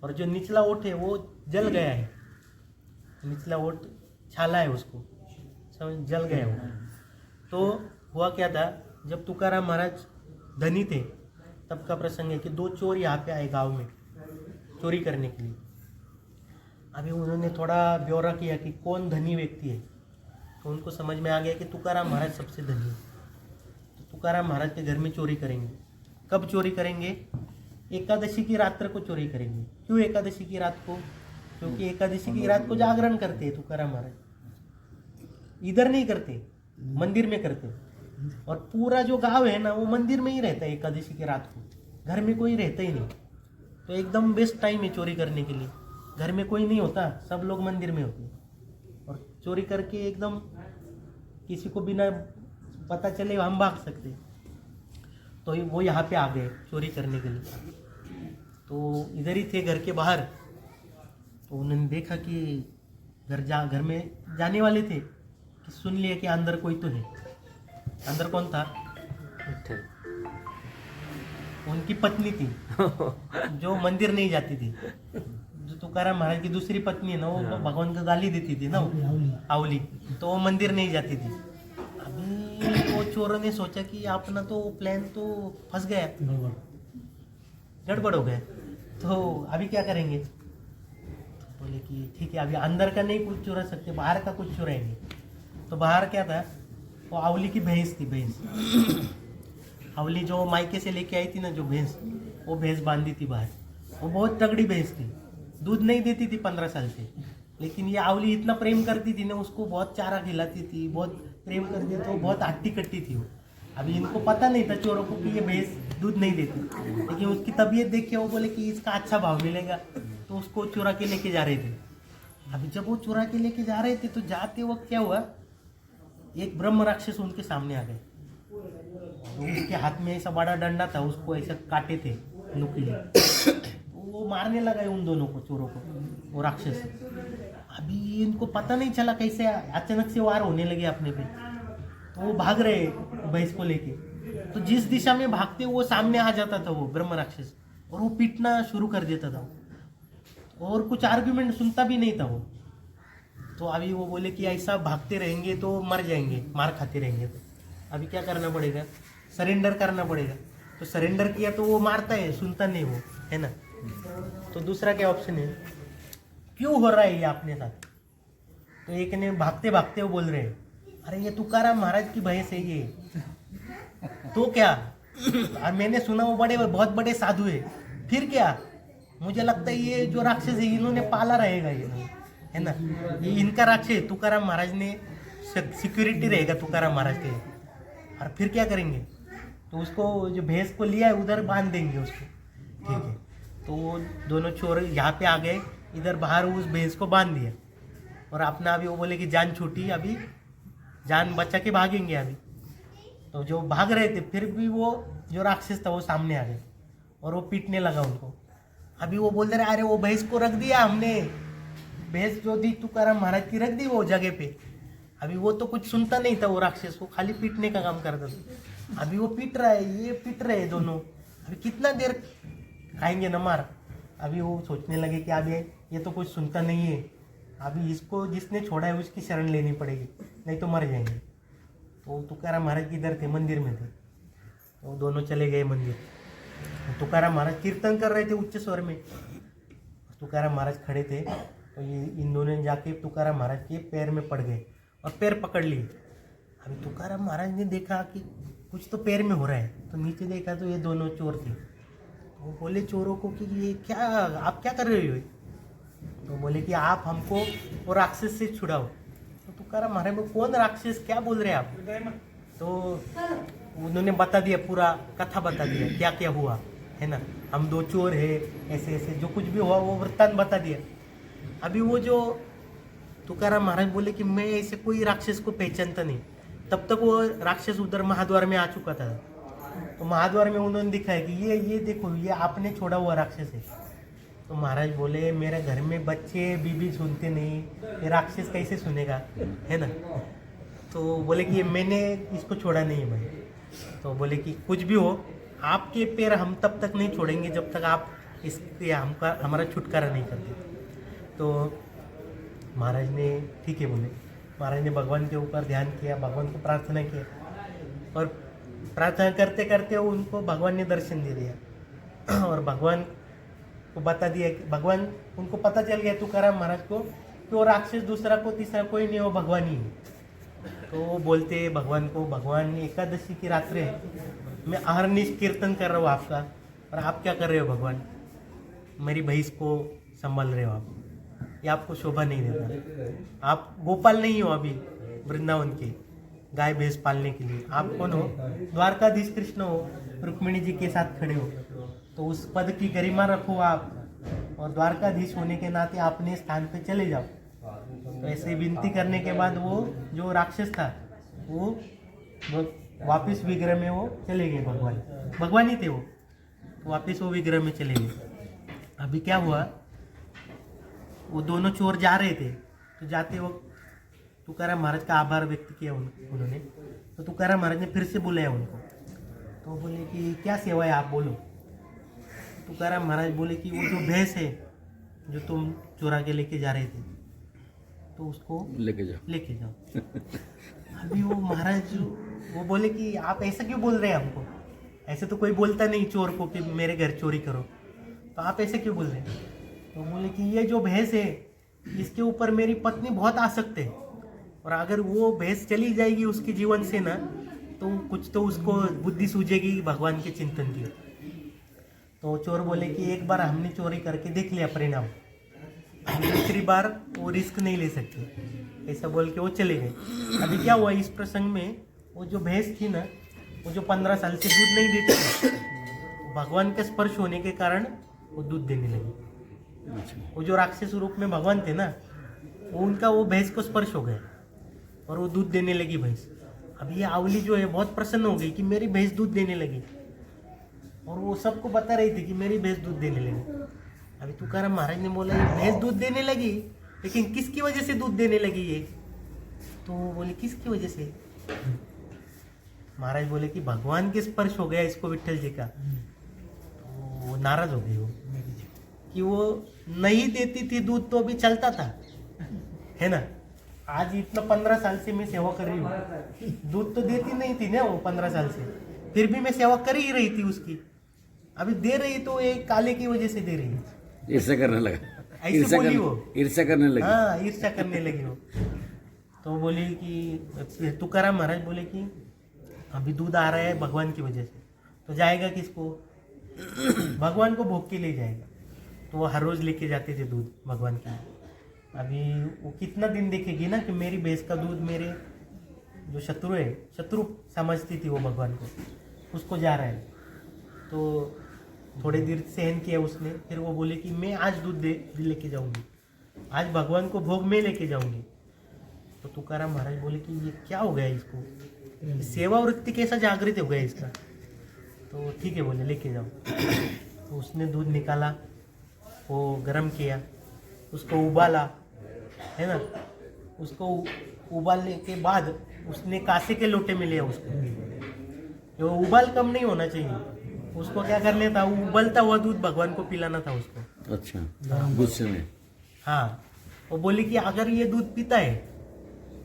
और जो निचला ओठ है वो जल गया है, निचला ओठ छाला है उसको, समझ, जल गया वो। तो हुआ क्या था, जब तुकाराम महाराज धनी थे तब का प्रसंग है कि 2 चोर यहाँ पे आए गांव में चोरी करने के लिए। अभी उन्होंने थोड़ा ब्यौरा किया कि कौन धनी व्यक्ति है, तो उनको समझ में आ गया कि तुकाराम महाराज सबसे धनी है। तो तुकाराम महाराज के घर में चोरी करेंगे। कब चोरी करेंगे? एकादशी की रात्र को चोरी करेंगे। क्यों एकादशी की रात को क्योंकि एकादशी की रात को जागरण करते हैं तुकाराम महाराज, इधर नहीं करते, मंदिर में करते। और पूरा जो गांव है ना वो मंदिर में ही रहता है एकादशी की रात को, घर में कोई रहता ही नहीं। तो एकदम बेस्ट टाइम है चोरी करने के लिए, घर में कोई नहीं होता, सब लोग मंदिर में होते हैं और चोरी करके एकदम किसी को बिना पता चले हम भाग सकते। तो वो यहाँ पे आ गए चोरी करने के लिए, तो इधर ही थे घर के बाहर। तो उन्होंने देखा कि घर में जाने वाले थे कि सुन लिया कि अंदर कोई तो है। अंदर कौन था? उनकी पत्नी थी जो मंदिर नहीं जाती थी, जो तुकाराम महाराज की दूसरी पत्नी है ना, वो भगवान को गाली देती थी ना, आवली, तो वो मंदिर नहीं जाती थी। अभी वो चोरों ने सोचा कि अपना तो प्लान तो फंस गया, गड़बड़ हो गया, तो अभी क्या करेंगे? तो बोले कि ठीक है, अभी अंदर का नहीं कुछ चुरा सकते, बाहर का कुछ चुराएंगे। तो बाहर क्या था, वो आवली की भैंस थी, भैंस आवली जो मायके से लेके आई थी ना, जो भैंस, वो भैंस बांधी थी बाहर। वो बहुत तगड़ी भैंस थी, दूध नहीं देती थी 15 साल से, लेकिन ये आवली इतना प्रेम करती थी ना, उसको बहुत चारा खिलाती थी, बहुत प्रेम करती थी, तो बहुत हट्टी कट्टी थी वो। अभी इनको पता नहीं था चोरों को कि ये भैंस दूध नहीं देती, लेकिन उसकी तबीयत देख के वो बोले कि इसका अच्छा भाव मिलेगा, तो उसको चुरा के लेके जा रहे थे। अभी जब वो चुरा के लेके जा रहे थे तो जाते वक्त क्या हुआ, एक ब्रह्म राक्षस उनके सामने आ गए। उसके हाथ में ऐसा बड़ा डंडा था, उसको ऐसा काटे थे नुकीले, वो मारने लगा उन दोनों को, चोरों को, वो राक्षस। अभी इनको पता नहीं चला कैसे अचानक से वार होने लगे अपने पे, तो वो भाग रहे भैंस को लेके। तो जिस दिशा में भागते वो सामने आ जाता था वो ब्रह्म राक्षस, और वो पीटना शुरू कर देता था, और कुछ आर्ग्यूमेंट सुनता भी नहीं था वो। तो अभी वो बोले कि ऐसा भागते रहेंगे तो मर जाएंगे, मार खाते रहेंगे। तो अभी क्या करना पड़ेगा, सरेंडर करना पड़ेगा। तो सरेंडर किया तो वो मारता है, सुनता नहीं वो, है ना। तो दूसरा क्या ऑप्शन है, क्यों हो रहा है ये अपने साथ? तो एक ने भागते भागते वो बोल रहे हैं, अरे ये तुकाराम महाराज की भैंस है ये। तो क्या, और मैंने सुना वो बहुत बड़े साधु है। फिर क्या, मुझे लगता है ये जो राक्षस है इन्होंने पाला रहेगा, ये है ना, ये इनका राक्षस। तुकाराम महाराज ने सिक्योरिटी रहेगा तुकाराम महाराज के। और फिर क्या करेंगे, तो उसको जो भैंस को लिया है उधर बांध देंगे उसको, ठीक है। तो वो दोनों चोर यहाँ पे आ गए, इधर बाहर उस भैंस को बांध दिया, और अपना अभी वो बोले कि जान छूटी, अभी जान बचा के भागेंगे अभी। तो जो भाग रहे थे फिर भी वो जो राक्षस था वो सामने आ गए, और वो पीटने लगा उनको। अभी वो बोल रहे, अरे वो भैंस को रख दिया हमने, भैंस जो दी तुकाराम महाराज की रख दी वो जगह पे। अभी वो तो कुछ सुनता नहीं था वो राक्षस, वो खाली पीटने का काम करता था। अभी वो पीट रहा है, ये पीट रहे हैं दोनों, अभी कितना देर खाएंगे न मार। अभी वो सोचने लगे कि अभी ये तो कुछ सुनता नहीं है, अभी इसको जिसने छोड़ा है उसकी शरण लेनी पड़ेगी, नहीं तो मर जाएंगे। तो तुकाराम महाराज किधर थे, मंदिर में थे। तो दोनों चले गए मंदिर। तुकाराम महाराज कीर्तन कर रहे थे उच्च स्वर में, तुकाराम महाराज खड़े थे। तो ये इन दोनों ने जाके तुकाराम महाराज के पैर में पड़ गए और पैर पकड़ लिए। अभी तुकाराम महाराज ने देखा कि कुछ तो पैर में हो रहा है, तो नीचे देखा तो ये दोनों चोर थे। वो बोले चोरों को कि ये क्या, आप क्या कर रहे हो? तो बोले कि आप हमको वो राक्षस से छुड़ाओ। तो तुकाराम महाराज को कौन राक्षस, क्या बोल रहे हैं आप? तो उन्होंने बता दिया, पूरा कथा बता दिया क्या क्या हुआ, है ना। हम दो चोर है, ऐसे ऐसे जो कुछ भी हुआ वो वृत्तांत बता दिया। अभी वो जो तुकाराम महाराज बोले कि मैं ऐसे कोई राक्षस को पहचानता नहीं, तब तक वो राक्षस उधर महाद्वार में आ चुका था। तो महाद्वार में उन्होंने दिखाया कि ये देखो, ये आपने छोड़ा हुआ राक्षस है। तो महाराज बोले, मेरे घर में बच्चे बीबी सुनते नहीं, ये राक्षस कैसे सुनेगा, है ना। तो बोले कि मैंने इसको छोड़ा नहीं है भाई। तो बोले कि कुछ भी हो, आपके पैर हम तब तक नहीं छोड़ेंगे जब तक आप इसके हमारा छुटकारा नहीं करते। तो महाराज ने ठीक है बोले। महाराज ने भगवान के ऊपर ध्यान किया, भगवान को प्रार्थना किया, और प्रार्थना करते करते उनको भगवान ने दर्शन दे दिया, और भगवान को बता दिया कि भगवान, उनको पता चल गया तुकाराम महाराज को कि वो राक्षस दूसरा को तीसरा कोई नहीं, वो भगवान ही है। तो वो बोलते भगवान को, भगवान एकादशी की रात्रि है, मैं अहरनिश कीर्तन कर रहा हूँ आपका, और आप क्या कर रहे हो भगवान? मेरी भैंस को संभाल रहे हो आप। ये आपको शोभा नहीं देता। आप गोपाल नहीं हो अभी वृंदावन के गाय भैंस पालने के लिए। आप कौन हो? द्वारकाधीश कृष्ण हो, रुक्मिणी जी के साथ खड़े हो। तो उस पद की गरिमा रखो आप, और द्वारकाधीश होने के नाते अपने स्थान पे चले जाओ। तो ऐसे विनती करने के बाद वो जो राक्षस था वो वापस विग्रह में वो चले गए। भगवान ही थे वो, तो वापस वो विग्रह में चले गए। अभी क्या हुआ, वो दोनों चोर जा रहे थे, तो जाते वक्त तुकाराम महाराज का आभार व्यक्त किया उन्होंने। तो तुकाराम महाराज ने फिर से बुलाया उनको, तो बोले कि क्या सेवा है आप बोलो। तुकाराम महाराज बोले कि वो जो भैंस है जो तुम चोरा के लेके जा रहे थे, तो उसको लेके जाओ। अभी वो महाराज वो बोले कि आप ऐसा क्यों बोल रहे हैं हमको, ऐसे तो कोई बोलता नहीं चोर को कि मेरे घर चोरी करो, तो आप ऐसे क्यों बोल रहे हैं। तो बोले कि ये जो भैंस है इसके ऊपर मेरी पत्नी बहुत आसक्त है, और अगर वो भैंस चली जाएगी उसके जीवन से ना, तो कुछ तो उसको बुद्धि सूझेगी भगवान के चिंतन की। तो चोर बोले कि एक बार हमने चोरी करके देख लिया परिणाम, दूसरी बार वो रिस्क नहीं ले सकते, ऐसा बोल के वो चले गए। अभी क्या हुआ इस प्रसंग में, वो जो भैंस थी ना, वो जो 15 साल से दूध नहीं देती थी, भगवान का स्पर्श होने के कारण वो दूध देने लगी। वो जो राक्षस रूप में भगवान थे ना, वो उनका वो भैंस को स्पर्श हो गया और वो दूध देने लगी भैंस। अब ये आवली जो है बहुत प्रसन्न हो गई कि मेरी भैंस दूध देने लगी, और वो सबको बता रही थी कि मेरी भैंस दूध देने लगी। अभी तुकाराम महाराज ने बोला ये भैंस दूध देने लगी, लेकिन किसकी वजह से दूध देने लगी ये। तो बोले किसकी वजह से। महाराज बोले कि भगवान के स्पर्श हो गया इसको विट्ठल जी का। तो वो नाराज हो गई वो कि वो नहीं देती थी दूध तो अभी चलता था, है ना। आज इतना 15 साल से मैं सेवा कर रही हूँ, दूध तो देती नहीं थी ना वो 15 साल से, फिर भी मैं सेवा कर ही रही थी उसकी। अभी दे रही तो एक काले की वजह से दे रही है। ईर्ष्या करने लगा, ऐसे बोली वो, ईर्ष्या करने लगी। हाँ ईर्ष्या करने लगी वो। तो बोली कि तुकाराम महाराज बोले कि अभी दूध आ रहा है भगवान की वजह से, तो जाएगा किसको, भगवान को भोग के ले जाएगा। तो वो हर रोज लेके जाते थे दूध भगवान के। अभी वो कितना दिन देखेगी ना कि मेरी भैंस का दूध मेरे जो शत्रु है, शत्रु समझती थी वो भगवान को, उसको जा रहा है। तो थोड़े देर सहन किया उसने, फिर वो बोले कि मैं आज दूध दे लेके जाऊंगी, आज भगवान को भोग में लेके जाऊंगी। तो तुकाराम महाराज बोले कि ये क्या हो गया इसको, सेवा वृत्ति कैसा जागृत हो गया इसका। तो ठीक है बोले लेके जाओ। तो उसने दूध निकाला, वो गर्म किया, उसको उबाला, है ना। उसको उबालने के बाद उसने कांसे के लोटे में लिया उसको। जो उबाल कम नहीं होना चाहिए, उसको क्या करना था, उबलता हुआ दूध भगवान को पिलाना था उसको। अच्छा, गुस्से में। हाँ, वो बोली कि अगर ये दूध पीता है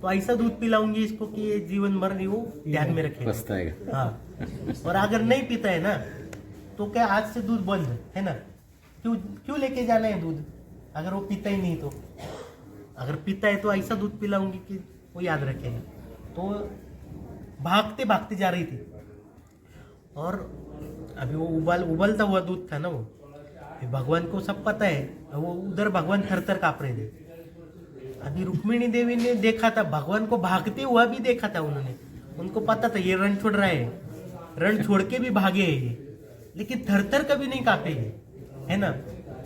तो ऐसा दूध पिलाऊंगी इसको कि ये जीवन भर नहीं वो ध्यान में रखेगा, पछताएगा। हाँ, और अगर नहीं पीता है ना तो क्या आज से दूध बंद, है ना। क्यों लेके जाना है दूध अगर वो पीता ही नहीं। तो अगर पीता है तो ऐसा दूध पिलाऊंगी कि वो याद रखेगा। तो भागते भागते जा रही थी, और अभी वो उबलता हुआ दूध था ना वो, भगवान को सब पता है, वो उधर भगवान थर-थर काँप रहे थे। अभी रुक्मिणी देवी ने देखा था भगवान को, भागते हुआ भी देखा था उन्होंने, उनको पता था ये रण छोड़ रहा है, रण छोड़ के भी भागे है ये, लेकिन थर-थर कभी नहीं काँपे, है ना,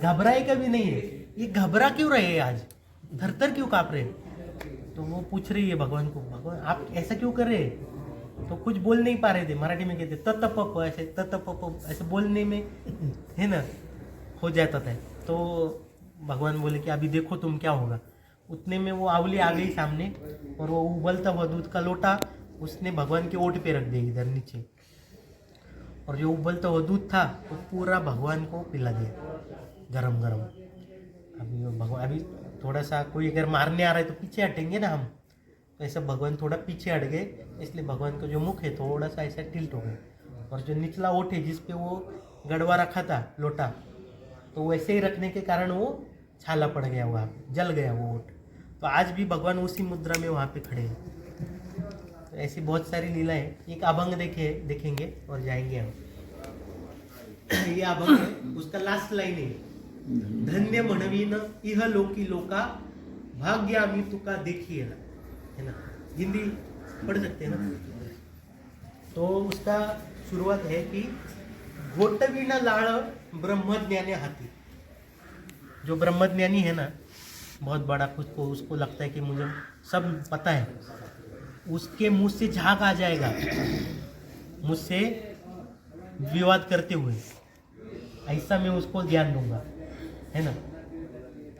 घबराए कभी नहीं है। ये घबरा क्यों रहे हैं आज, थर-थर क्यों काँप रहे। तो वो पूछ रही है भगवान को, भगवान आप ऐसा क्यों कर रहे हैं। तो कुछ बोल नहीं पा रहे थे, मराठी में कहते ततपप, ऐसे ततपप ऐसे बोलने में, है ना, हो जाता था। तो भगवान बोले कि अभी देखो तुम क्या होगा। उतने में वो आवली आ गई सामने, और वो उबलता हुआ दूध का लोटा उसने भगवान के ओट पे रख दिया इधर नीचे, और जो उबलता हुआ दूध था वो पूरा भगवान को पिला दिया गरम गरम। अभी भगवान, अभी थोड़ा सा कोई अगर मारने आ रहा है तो पीछे हटेंगे ना हम, तो ऐसा भगवान थोड़ा पीछे हट गए, इसलिए भगवान का जो मुख है थोड़ा सा ऐसा टिल्ट हो गया, और जो निचला ओट है जिसपे वो गड़वा रखा था लोटा, तो वैसे ही रखने के कारण वो छाला पड़ गया, वहाँ जल गया वो ओट। तो आज भी भगवान उसी मुद्रा में वहाँ पे खड़े हैं। तो ऐसी बहुत सारी लीलाएं, एक अभंग देखेंगे और जाएंगे हम। ये अभंग है, उसका लास्ट लाइन है, धन्य म्हणवीन इह लोकी लोका भाग्य आम्ही तुका देखिएला, है ना, हिंदी पढ़ सकते हैं ना। तो उसका शुरुआत है कि घोटवीन लाड़ ब्रह्मज्ञानी हाथी। जो ब्रह्मज्ञानी है ना, बहुत बड़ा, खुद को उसको लगता है कि मुझे सब पता है, उसके मुंह से झाग आ जाएगा मुझसे विवाद करते हुए, ऐसा मैं उसको ज्ञान दूंगा, है ना।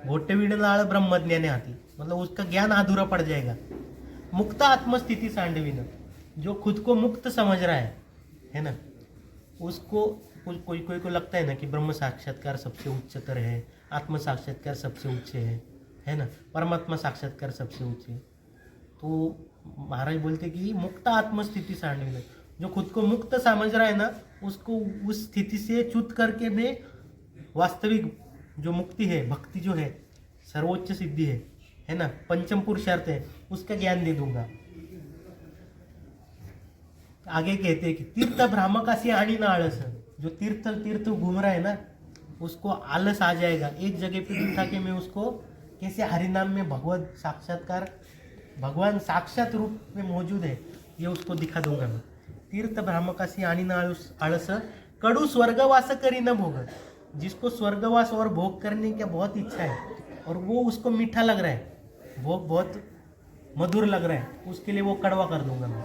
घोटवीन लाड़ ब्रह्मज्ञानी हाथी मतलब उसका ज्ञान अधूरा पड़ जाएगा। मुक्त आत्मस्थिति सांडवीन, जो खुद को मुक्त समझ रहा है ना, उसको कोई को लगता है ना कि ब्रह्म साक्षात्कार सबसे उच्चतर है, आत्म साक्षात्कार सबसे उच्च है ना, परमात्मा साक्षात्कार सबसे उच्च है। तो महाराज बोलते कि मुक्त आत्मस्थिति सांडवीन, जो खुद को मुक्त समझ रहा है ना, उसको उस स्थिति से च्युत करके मैं वास्तविक जो मुक्ति है, भक्ति जो है, सर्वोच्च सिद्धि है ना, पंचम पुरुषार्थ है, उसका ज्ञान दे दूंगा। आगे कहते हैं कि तीर्थ भ्रामकासी आनी ना आलस, जो तीर्थ घूम रहा है ना, उसको आलस आ जाएगा। एक जगह पे बिठा के मैं उसको कैसे हरिनाम में भगवान साक्षात रूप में मौजूद है, ये उसको दिखा दूंगा मैं। तीर्थ भ्रामकासी आनी ना आलस, कड़ू स्वर्गवास करी न भोग, जिसको स्वर्गवास और भोग करने की बहुत इच्छा है और वो उसको मीठा लग रहा है, भोग बहुत मधुर लग रहा है, उसके लिए वो कड़वा कर दूंगा मैं,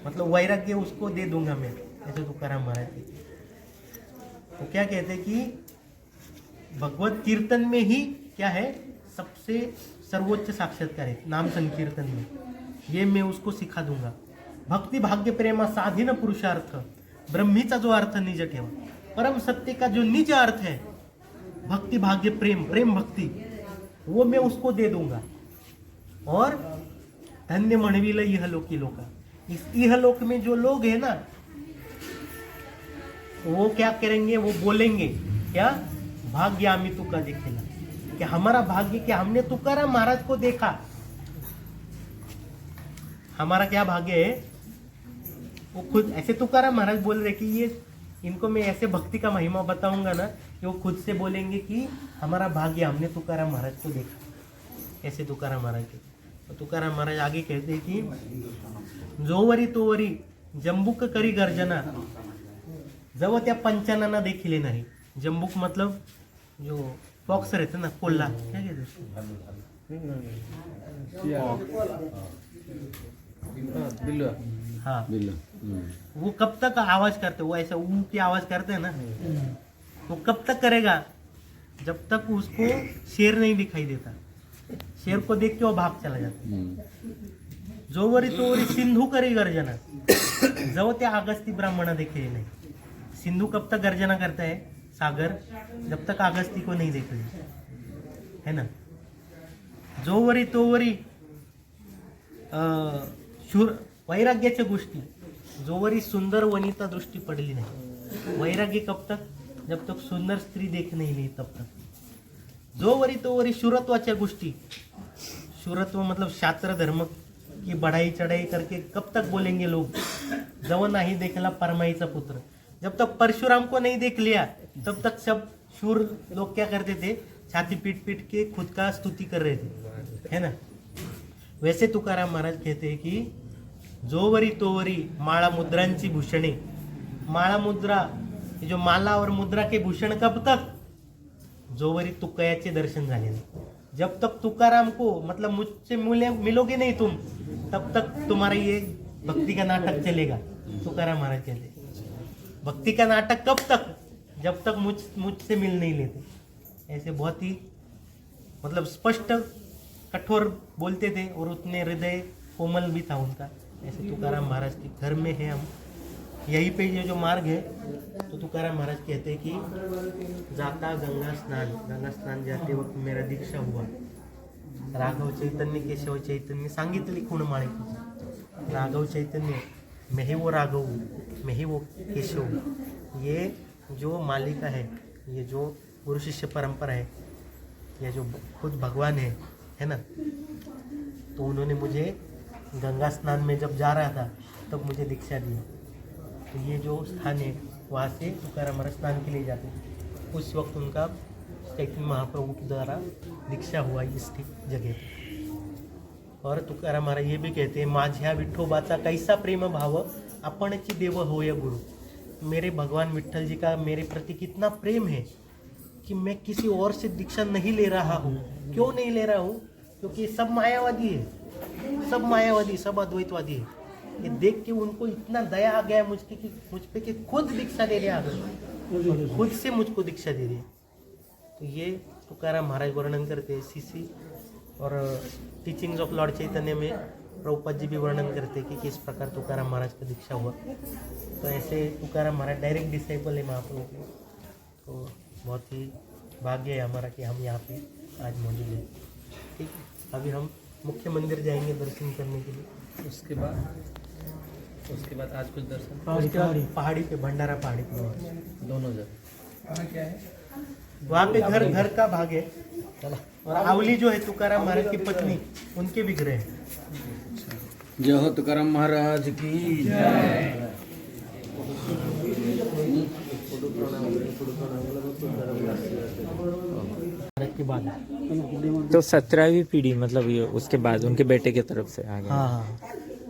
मतलब वैराग्य उसको दे दूंगा मैं, ऐसे तुकाराम महाराज कहते। तो क्या कहते हैं कि भगवत कीर्तन में ही क्या है, सबसे सर्वोच्च साक्षात्कार है, नाम संकीर्तन में, ये मैं उसको सिखा दूंगा। भक्ति भाग्य प्रेमा साधीन पुरुषार्थ, ब्रह्मीचा जो अर्थ निज ठेवा, परम सत्य का जो निज अर्थ है, भक्ति भाग्य प्रेम भक्ति, वो मैं उसको दे दूंगा। और धन्य म्हणविल इहलोकी लोका, इस इहलोक में जो लोग हैं ना, वो क्या करेंगे, वो बोलेंगे क्या, भाग्य आम्ही तुका देखेला, कि हमारा भाग्य कि हमने तुकाराम महाराज को देखा। हमारा क्या भाग्य है, वो खुद ऐसे तुकाराम महाराज बोल रहे कि ये इनको मैं ऐसे भक्ति का महिमा बताऊंगा ना कि वो खुद से बोलेंगे कि हमारा भाग्य हमने तुकाराम महाराज को देखा, ऐसे तुकाराम महाराज के। तो तुकाराम महाराज आगे कहते हैं कि जोवरी तोवरी जंबुक करी गर्जना, जव त्या पंचांना देखिले नाही। जंबुक मतलब जो फॉक्स रहते ना, कोल्हा, क्या कहते हाँ, वो कब तक आवाज करते, वो ऐसा ऊ की आवाज करते हैं ना, वो कब तक करेगा, जब तक उसको शेर नहीं दिखाई देता। शेर को देख के वो भाग चला जाता। जोवरी तोवरी सिंधु करी गर्जना, जव त्या अगस्ती ब्राह्मणा देखिले नहीं। सिंधु कब तक गर्जना करता है, सागर, जब तक अगस्ती को नहीं देख ले, है ना। जोवरी तोवरी वैराग्याच्या गोष्टी, जोवरी सुंदर वनिता दृष्टी पडली नाही। वैराग्य कब तक, जब तक सुंदर स्त्री देख नहीं ली तब तक। जोवरी तोवरी शूरत्वाच्या गोष्टी, शूरत्व मतलब शास्त्र धर्म की बढ़ाई चढ़ाई करके कब तक बोलेंगे लोग, जब नहीं देखला परमाईचा पुत्र। जब तक परशुराम को नहीं देख लिया तब तक सब शूर लोग क्या करते थे, छाती पीट पीट के खुद का स्तुति कर रहे थे, है ना। वैसे तुकाराम महाराज कहते हैं कि जोवरी तोवरी माळा मुद्रांची भूषणे, माळा मुद्रा, जो माला और मुद्रा के भूषण कब तक, जोवरी तुकयाचे दर्शन झाले नहीं। जब तक तुकाराम को मतलब मुझसे मिलोगे नहीं तुम, तब तक तुम्हारा ये भक्ति का नाटक चलेगा। तुकाराम महाराज कहते हैं भक्ति का नाटक कब तक, जब तक मुझसे मिल नहीं लेते। ऐसे बहुत ही मतलब स्पष्ट कठोर बोलते थे और उतने हृदय कोमल भी था उनका। ऐसे तुकाराम महाराज के घर में है हम, यहीं पे ये जो मार्ग है। तो तुकाराम महाराज कहते हैं कि जाता गंगा स्नान जाते वक्त मेरा दीक्षा हुआ। राघव चैतन्य केशव चैतन्य सांगितली खूणमाळे, राघव चैतन्य मैं ही वो राघव, मैं ही वो केशव। ये जो मालिका है, ये जो गुरु शिष्य परंपरा है, ये जो खुद भगवान है ना। तो उन्होंने मुझे गंगा स्नान में जब जा रहा था तब मुझे दीक्षा दी। तो ये जो स्थान है वहाँ से तुकाराम महाराज स्नान के लिए जाते थे। उस वक्त उनका चैतन्य महाप्रभु के द्वारा दीक्षा हुआ इस जगह पे। और तुकाराम महाराज ये भी कहते हैं, माझ्या विठोबाचा कैसा प्रेम भाव आपणची देव होय गुरु। मेरे भगवान विट्ठल जी का मेरे प्रति कितना प्रेम है कि मैं किसी और से दीक्षा नहीं ले रहा हूँ। क्यों नहीं ले रहा हूँ? क्योंकि सब मायावादी है, सब मायावादी, सब अद्वैतवादी है। ये देख के उनको इतना दया आ गया मुझ पे कि खुद दीक्षा दे रहे, खुद से मुझको दीक्षा दे रही है। तो ये तुकाराम महाराज वर्णन करते हैं सीसी और टीचिंग्स ऑफ लॉर्ड चैतन्य में प्रभुपाद जी भी वर्णन करते हैं कि किस प्रकार तुकाराम महाराज का दीक्षा हुआ। तो ऐसे तुकाराम महाराज डायरेक्ट डिसाइपल है महाप्रभु के। तो बहुत ही भाग्य है हमारा कि हम यहाँ पे आज मौजूद हैं। ठीक है, अभी हम मुख्य मंदिर जाएंगे दर्शन करने के लिए। उसके बाद आज कुछ दर्शन पहाड़ी पे, भंडारा पहाड़ी पे दोनों जगह वहाँ पे घर का भाग है। और आवली जो है तुकाराम महाराज की पत्नी, उनके भी ग्रह है। जय हो तुकाराम महाराज की जय। के बाद तो 17वीं पीढ़ी मतलब ये उसके बाद उनके बेटे की तरफ से आ गया। हाँ,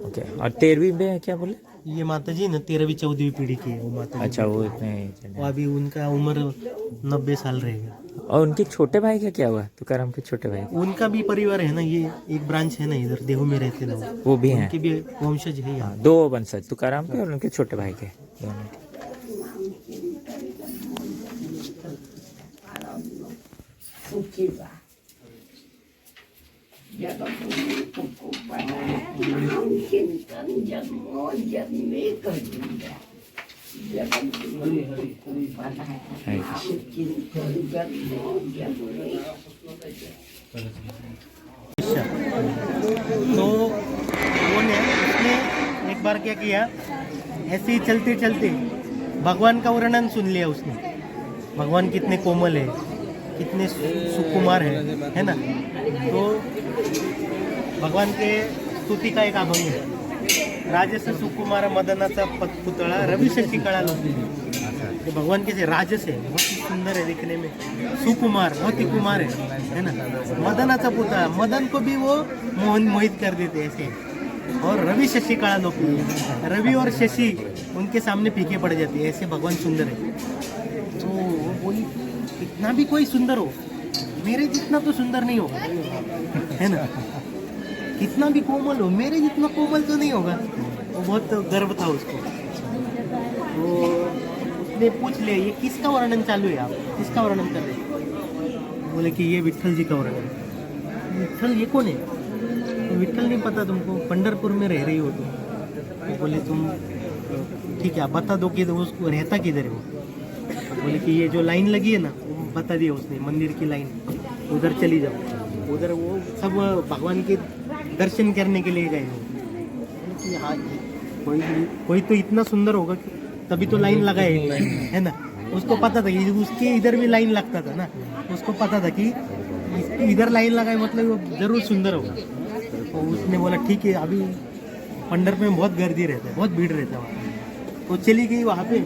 ओके, और 13वीं में क्या बोले? ये माता जी ना 13वीं 14वीं पीढ़ी की है वो माता जी। अच्छा, वो इतने वो अभी उनका उम्र 90 साल रहेगा। और उनके छोटे भाई का क्या हुआ? तुकाराम के छोटे भाई उनका भी परिवार है ना, ये एक ब्रांच है ना इधर देहू में रहते ना, वो भी हैं? उनके भी वंशज है यहाँ। 2 वंशज, तुकाराम के और उनके छोटे भाई के दोनों। तो वो ने उसने एक बार क्या किया, ऐसे ही चलते चलते भगवान का वर्णन सुन लिया उसने। भगवान कितने कोमल है, कितने सुकुमार है ना। तो भगवान के स्तुति का एक अभंग है, राजस सुकुमार मदनाचा पुतळा रवि शशि कळा लोकली। तो भगवान कैसे राजस है, बहुत ही सुंदर है दिखने में, सुकुमार, बहुत ही कुमार है ना। मदनाचा पुतळा, मदन को भी वो मोहित कर देते ऐसे। और रवि शशि कळा लोकली, रवि और शशि उनके सामने फीके पड़ जाते हैं, ऐसे भगवान सुंदर है। तो वो बोली कितना भी कोई सुंदर हो, मेरे जितना तो सुंदर नहीं होगा, है ना। कितना भी कोमल हो, मेरे जितना कोमल तो नहीं होगा। वो बहुत गर्व था उसको। तो उसने पूछ लिया, ये किसका वर्णन चालू है, आप किसका वर्णन कर रहे हैं? बोले कि ये विट्ठल जी का वर्णन। विट्ठल ये कौन है? तो विट्ठल नहीं पता तुमको, पंढरपुर में रह रही हो तुम। तो बोले तुम ठीक है, आप बता दो कि उसको रहता किधर है वो। बोले कि ये जो लाइन लगी है ना, वो बता दिया उसने, मंदिर की लाइन, उधर चली जाओ। उधर वो सब भगवान के दर्शन करने के लिए गए हो कि हाँ कोई तो इतना सुंदर होगा कि तभी तो लाइन लगाए, है ना। उसको पता था कि उसके इधर भी लाइन लगता था ना, उसको पता था कि इधर लाइन लगाए मतलब वो जरूर सुंदर होगा। तो उसने बोला ठीक है, अभी पंढरपुर में बहुत गर्दी रहता है, बहुत भीड़ रहता है वहाँ। तो चली गई वहाँ पे,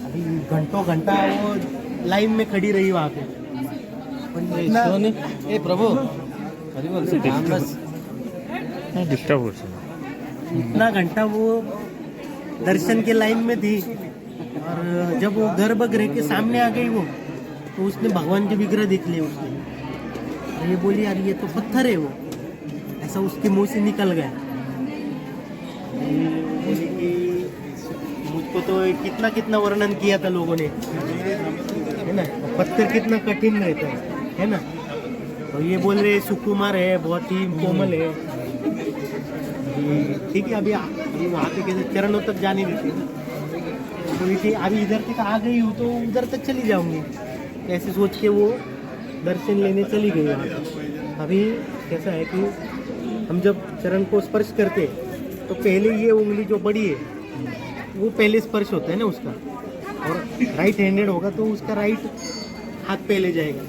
अभी घंटों घंटा वो लाइन में खड़ी रही वहाँ पे। प्रभु डिस्टर्ब हो इतना घंटा वो दर्शन के लाइन में थी। और जब वो गर्भगृह के सामने आ गई वो, तो उसने भगवान के विग्रह देख लिए उसने। और ये बोली यार ये तो पत्थर है, वो ऐसा उसके मुंह से निकल गया। बोली कि मुझको तो कितना कितना वर्णन किया था लोगों ने, है ना, पत्थर कितना कठिन रहता है ना। तो ये बोल रहे सुकुमार है, बहुत ही कोमल है। ठीक है, अभी वहाँ पे कैसे चरणों तक जाने देते हैं। बोली थी अभी इधर तक आ गई हूँ तो उधर तक चली जाऊंगी, ऐसे सोच के वो दर्शन लेने चली गई वहाँ पे। अभी कैसा है कि हम जब चरण को स्पर्श करते तो पहले ये उंगली जो बड़ी है वो पहले स्पर्श होता है ना उसका, और राइट हैंडेड होगा तो उसका राइट हाथ पहले जाएगा।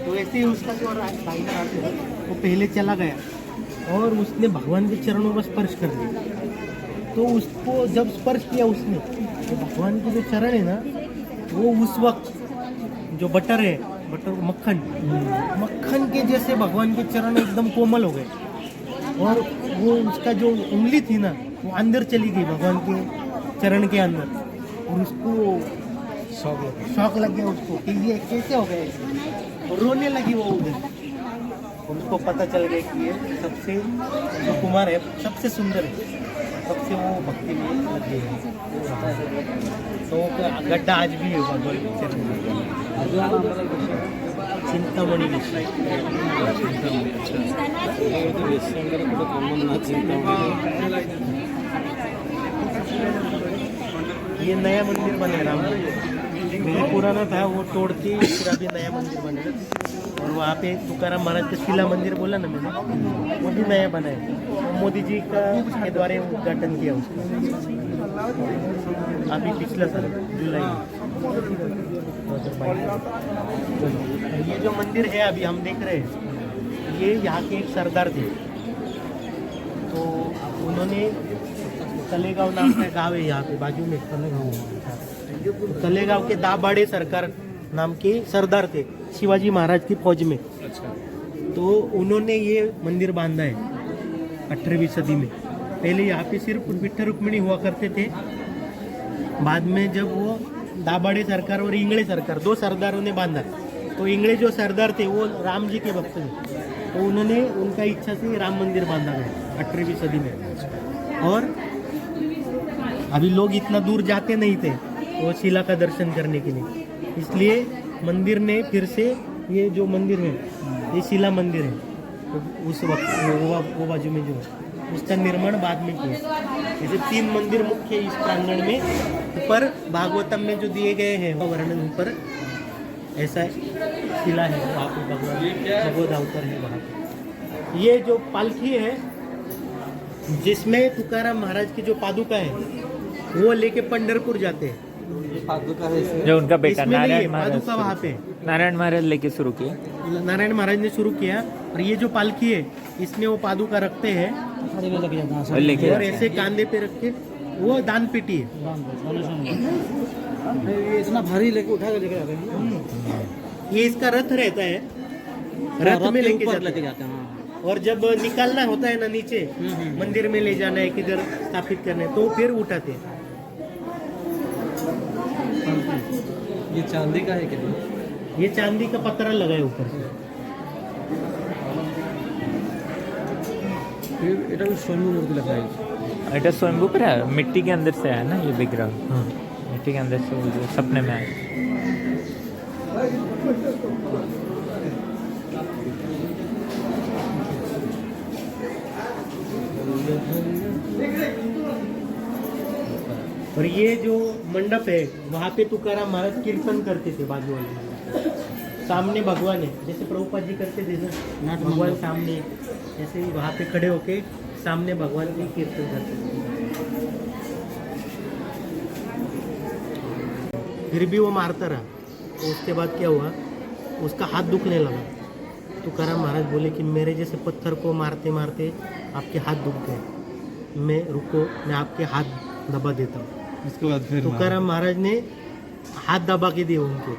तो ऐसे ही उसका जो राइट हाथ है वो पहले चला गया और उसने भगवान के चरणों का स्पर्श कर दिया। तो उसको जब स्पर्श किया उसने, तो भगवान के जो चरण है ना वो उस वक्त जो बटर है, बटर मक्खन, मक्खन के जैसे भगवान के चरण एकदम कोमल हो गए। और वो उसका जो उंगली थी ना, वो अंदर चली गई भगवान के चरण के अंदर, और उसको शौक लग गया उसको कि ये कैसे हो गया ऐसे, और रोने लगी वो उधर। उनको पता चल गया कि ये सबसे जो कुमार है सबसे सुंदर है, सबसे वो भक्ति में लग गई है। तो वो गड्ढा आज भी है भगवान के चरण में, चिंतामणि विषय। ये नया मंदिर बना राम मंदिर, जो पुराना था वो तोड़ के फिर अभी नया मंदिर बनेगा। और वहाँ पे तुकाराम महाराज का शिला मंदिर बोला ना मैंने, वो भी नया बना है, तो मोदी जी का के द्वारा उद्घाटन किया उसका अभी पिछला साल जुलाई में। ये जो मंदिर है अभी हम देख रहे हैं, ये यहाँ के एक सरदार थे, तो उन्होंने तलेगांव नाम का गाँव है यहाँ पे बाजू में, तलेगांव के दाभाडे सरकार नाम के सरदार थे शिवाजी महाराज की फौज में। तो उन्होंने ये मंदिर बांधा है 18वीं सदी में। पहले यहाँ पे सिर्फ विठ्ठल रुक्मिणी हुआ करते थे, बाद में जब वो दाभाडे सरकार और इंगळे सरकार, दो सरदारों ने बांधा, तो इंगळे जो सरदार थे वो राम जी के भक्त थे, तो उन्होंने उनका इच्छा से राम मंदिर बांधा गया 18वीं सदी में। और अभी लोग इतना दूर जाते नहीं थे वो शिला का दर्शन करने के लिए, इसलिए मंदिर ने फिर से ये जो मंदिर है ये शिला मंदिर है, तो उस वक्त वो बाजू में जो है उसका निर्माण बाद में किया। जैसे 3 मंदिर मुख्य इस प्रांगण में, ऊपर भागवतम में जो दिए गए हैं वो वर्णन ऊपर ऐसा शिला है, वहाँ पे भगवान भगवत अवतार है वहाँ पे। ये जो पालकी है जिसमें तुकाराम महाराज की जो पादुका है वो लेके पंढरपुर जाते हैं। जो उनका बेटा इसमें नहीं है, नारायण महाराज, पादुका वहाँ पे नारायण महाराज लेके शुरू किया। नारायण महाराज ने शुरू किया, और ये जो पालकी है इसमें वो पादुका रखते हैं और लेके और ऐसे कांधे पे रख के, वो दान पेटी है। इतना भारी लेके उठा के लेके जाते हैं। ये इसका रथ रहता है, रथ में लेके जाते हैं, और जब निकालना होता है ना नीचे मंदिर में ले जाना है, किधर स्थापित करना है, तो फिर उठाते हैं। ये चांदी का है क्या? ये चांदी का पत्थर लगा है ऊपर से। এটা स्वयं मूर्ति लगा है। এটা स्वयंभू पर है, मिट्टी के अंदर से है ना ये विग्रह। हाँ। मिट्टी के अंदर से वो जो सपने में आए। और ये जो मंडप है वहाँ पे तुकाराम महाराज कीर्तन करते थे बाजू वाले, सामने भगवान है, जैसे प्रभुपाद जी करते थे ना, भगवान सामने, ऐसे ही वहाँ पे खड़े होके सामने भगवान की कीर्तन करते थे। फिर भी वो मारता रहा, तो उसके बाद क्या हुआ, उसका हाथ दुखने लगा। तुकाराम महाराज बोले कि मेरे जैसे पत्थर को मारते मारते आपके हाथ दुख गए, मैं रुको, मैं आपके हाथ दबा देता हूँ। इसके बाद फिर तुकाराम महाराज ने हाथ दबा के दिए उनके,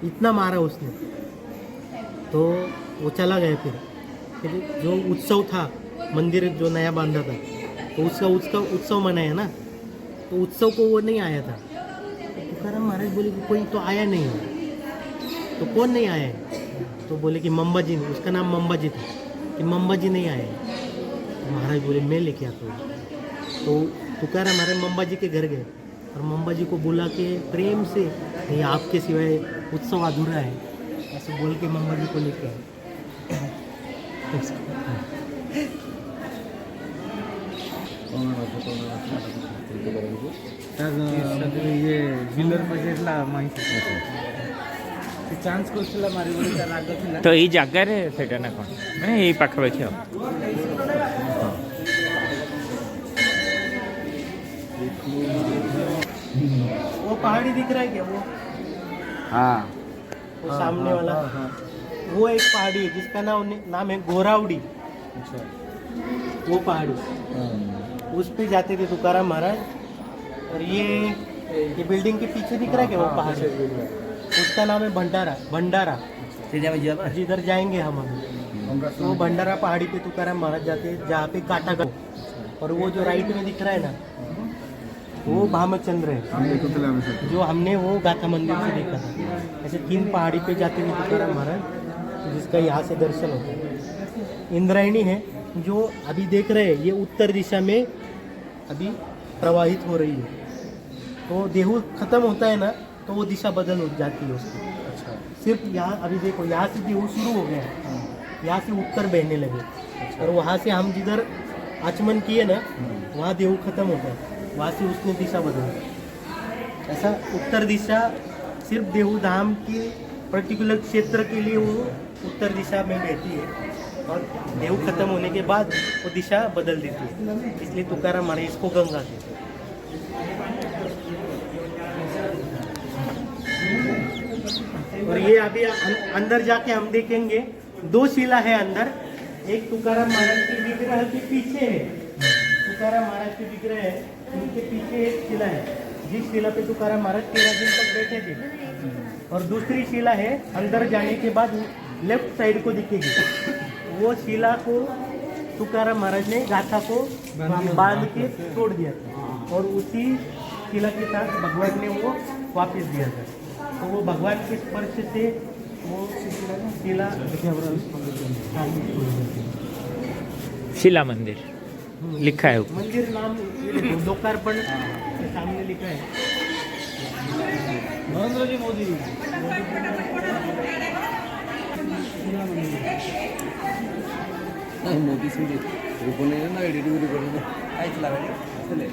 इतना मारा उसने, तो वो चला गया। फिर जो उत्सव था, मंदिर जो नया बांधा था, तो उसका उत्सव मनाया ना, तो उत्सव को वो नहीं आया था। तो तुकाराम महाराज बोले कि कोई तो आया नहीं है, तो कौन नहीं आया है? तो बोले कि मम्बा जी, उसका नाम मम्बा जी था, कि मम्बा जी नहीं आए। तो महाराज बोले मैं लेके आता हूँ। तो तुकाराम महाराज मम्बा जी के घर गए और मम्बा जी को बुला के प्रेम से, नहीं आपके सिवाय उत्सव अधूरा है, ऐसे बोल के मम्बा जी को लेके आए। ये बिलर बजेटला माहिती चान्स कोसला मारी राग थिला तो ये जगार सेटा ना कौन मैंने यही पाखापाखि हो। वो पहाड़ी दिख रहा है क्या? वो हाँ वो सामने वाला, वो एक पहाड़ी है जिसका नाम है गोरावड़ी। वो पहाड़ी, उस पे जाते थे तुकाराम महाराज। और ये बिल्डिंग के पीछे दिख रहा है क्या वो पहाड़, उस इसका नाम है भंडारा भंडारा। जिधर जाएंगे हम अभी तो भंडारा पहाड़ी पे तुकाराम महाराज जाते हैं, जहाँ पे काटा का, और वो जो राइट में दिख रहा है ना, वो भामचंद्र है, जो हमने वो गाथा मंदिर से देखा था। ऐसे 3 पहाड़ी पे जाते हुए तुकाराम महाराज, जिसका यहाँ से दर्शन होता है। इंद्रायणी है जो अभी देख रहे हैं, ये उत्तर दिशा में अभी प्रवाहित हो रही है। तो देहू खत्म होता है ना, तो वो दिशा बदल हो जाती है उसकी। अच्छा, सिर्फ यहाँ अभी देखो, यहाँ से देहू शुरू हो गया है, यहाँ से उत्तर बहने लगे, और वहाँ से हम जिधर आचमन किए ना, वहाँ देहू खत्म होता है, वहाँ से उसने दिशा बदली। ऐसा उत्तर दिशा सिर्फ देहू धाम की पर्टिकुलर क्षेत्र के लिए वो उत्तर दिशा में बहती है, और देहू खत्म होने के बाद वो दिशा बदल देती है, इसलिए तुकाराम महाराज इसको गंगा कहते हैं। और ये अभी अंदर जाके हम देखेंगे 2 शिला है अंदर। एक तुकाराम महाराज के विग्रह के पीछे है, तुकाराम महाराज के विग्रह है, उनके पीछे एक शिला है, जिस शिला पे तुकाराम महाराज 13 दिन तक बैठे थे। और दूसरी शिला है अंदर जाने के बाद लेफ्ट साइड को दिखेगी, वो शिला को तुकाराम महाराज ने गाथा को बांध के तोड़ दिया था, और उसी शिला के साथ भगवान ने वो वापस दिया था। तो वो भगवान के स्पर्श से वो शिला शिला मंदिर लिखा है ऊपर। मंदिर नाम लोकार्पण के सामने लिखा है। नरेंद्र जी मोदी मोदी से रूपने ना एडिट भी करेंगे आई चला चले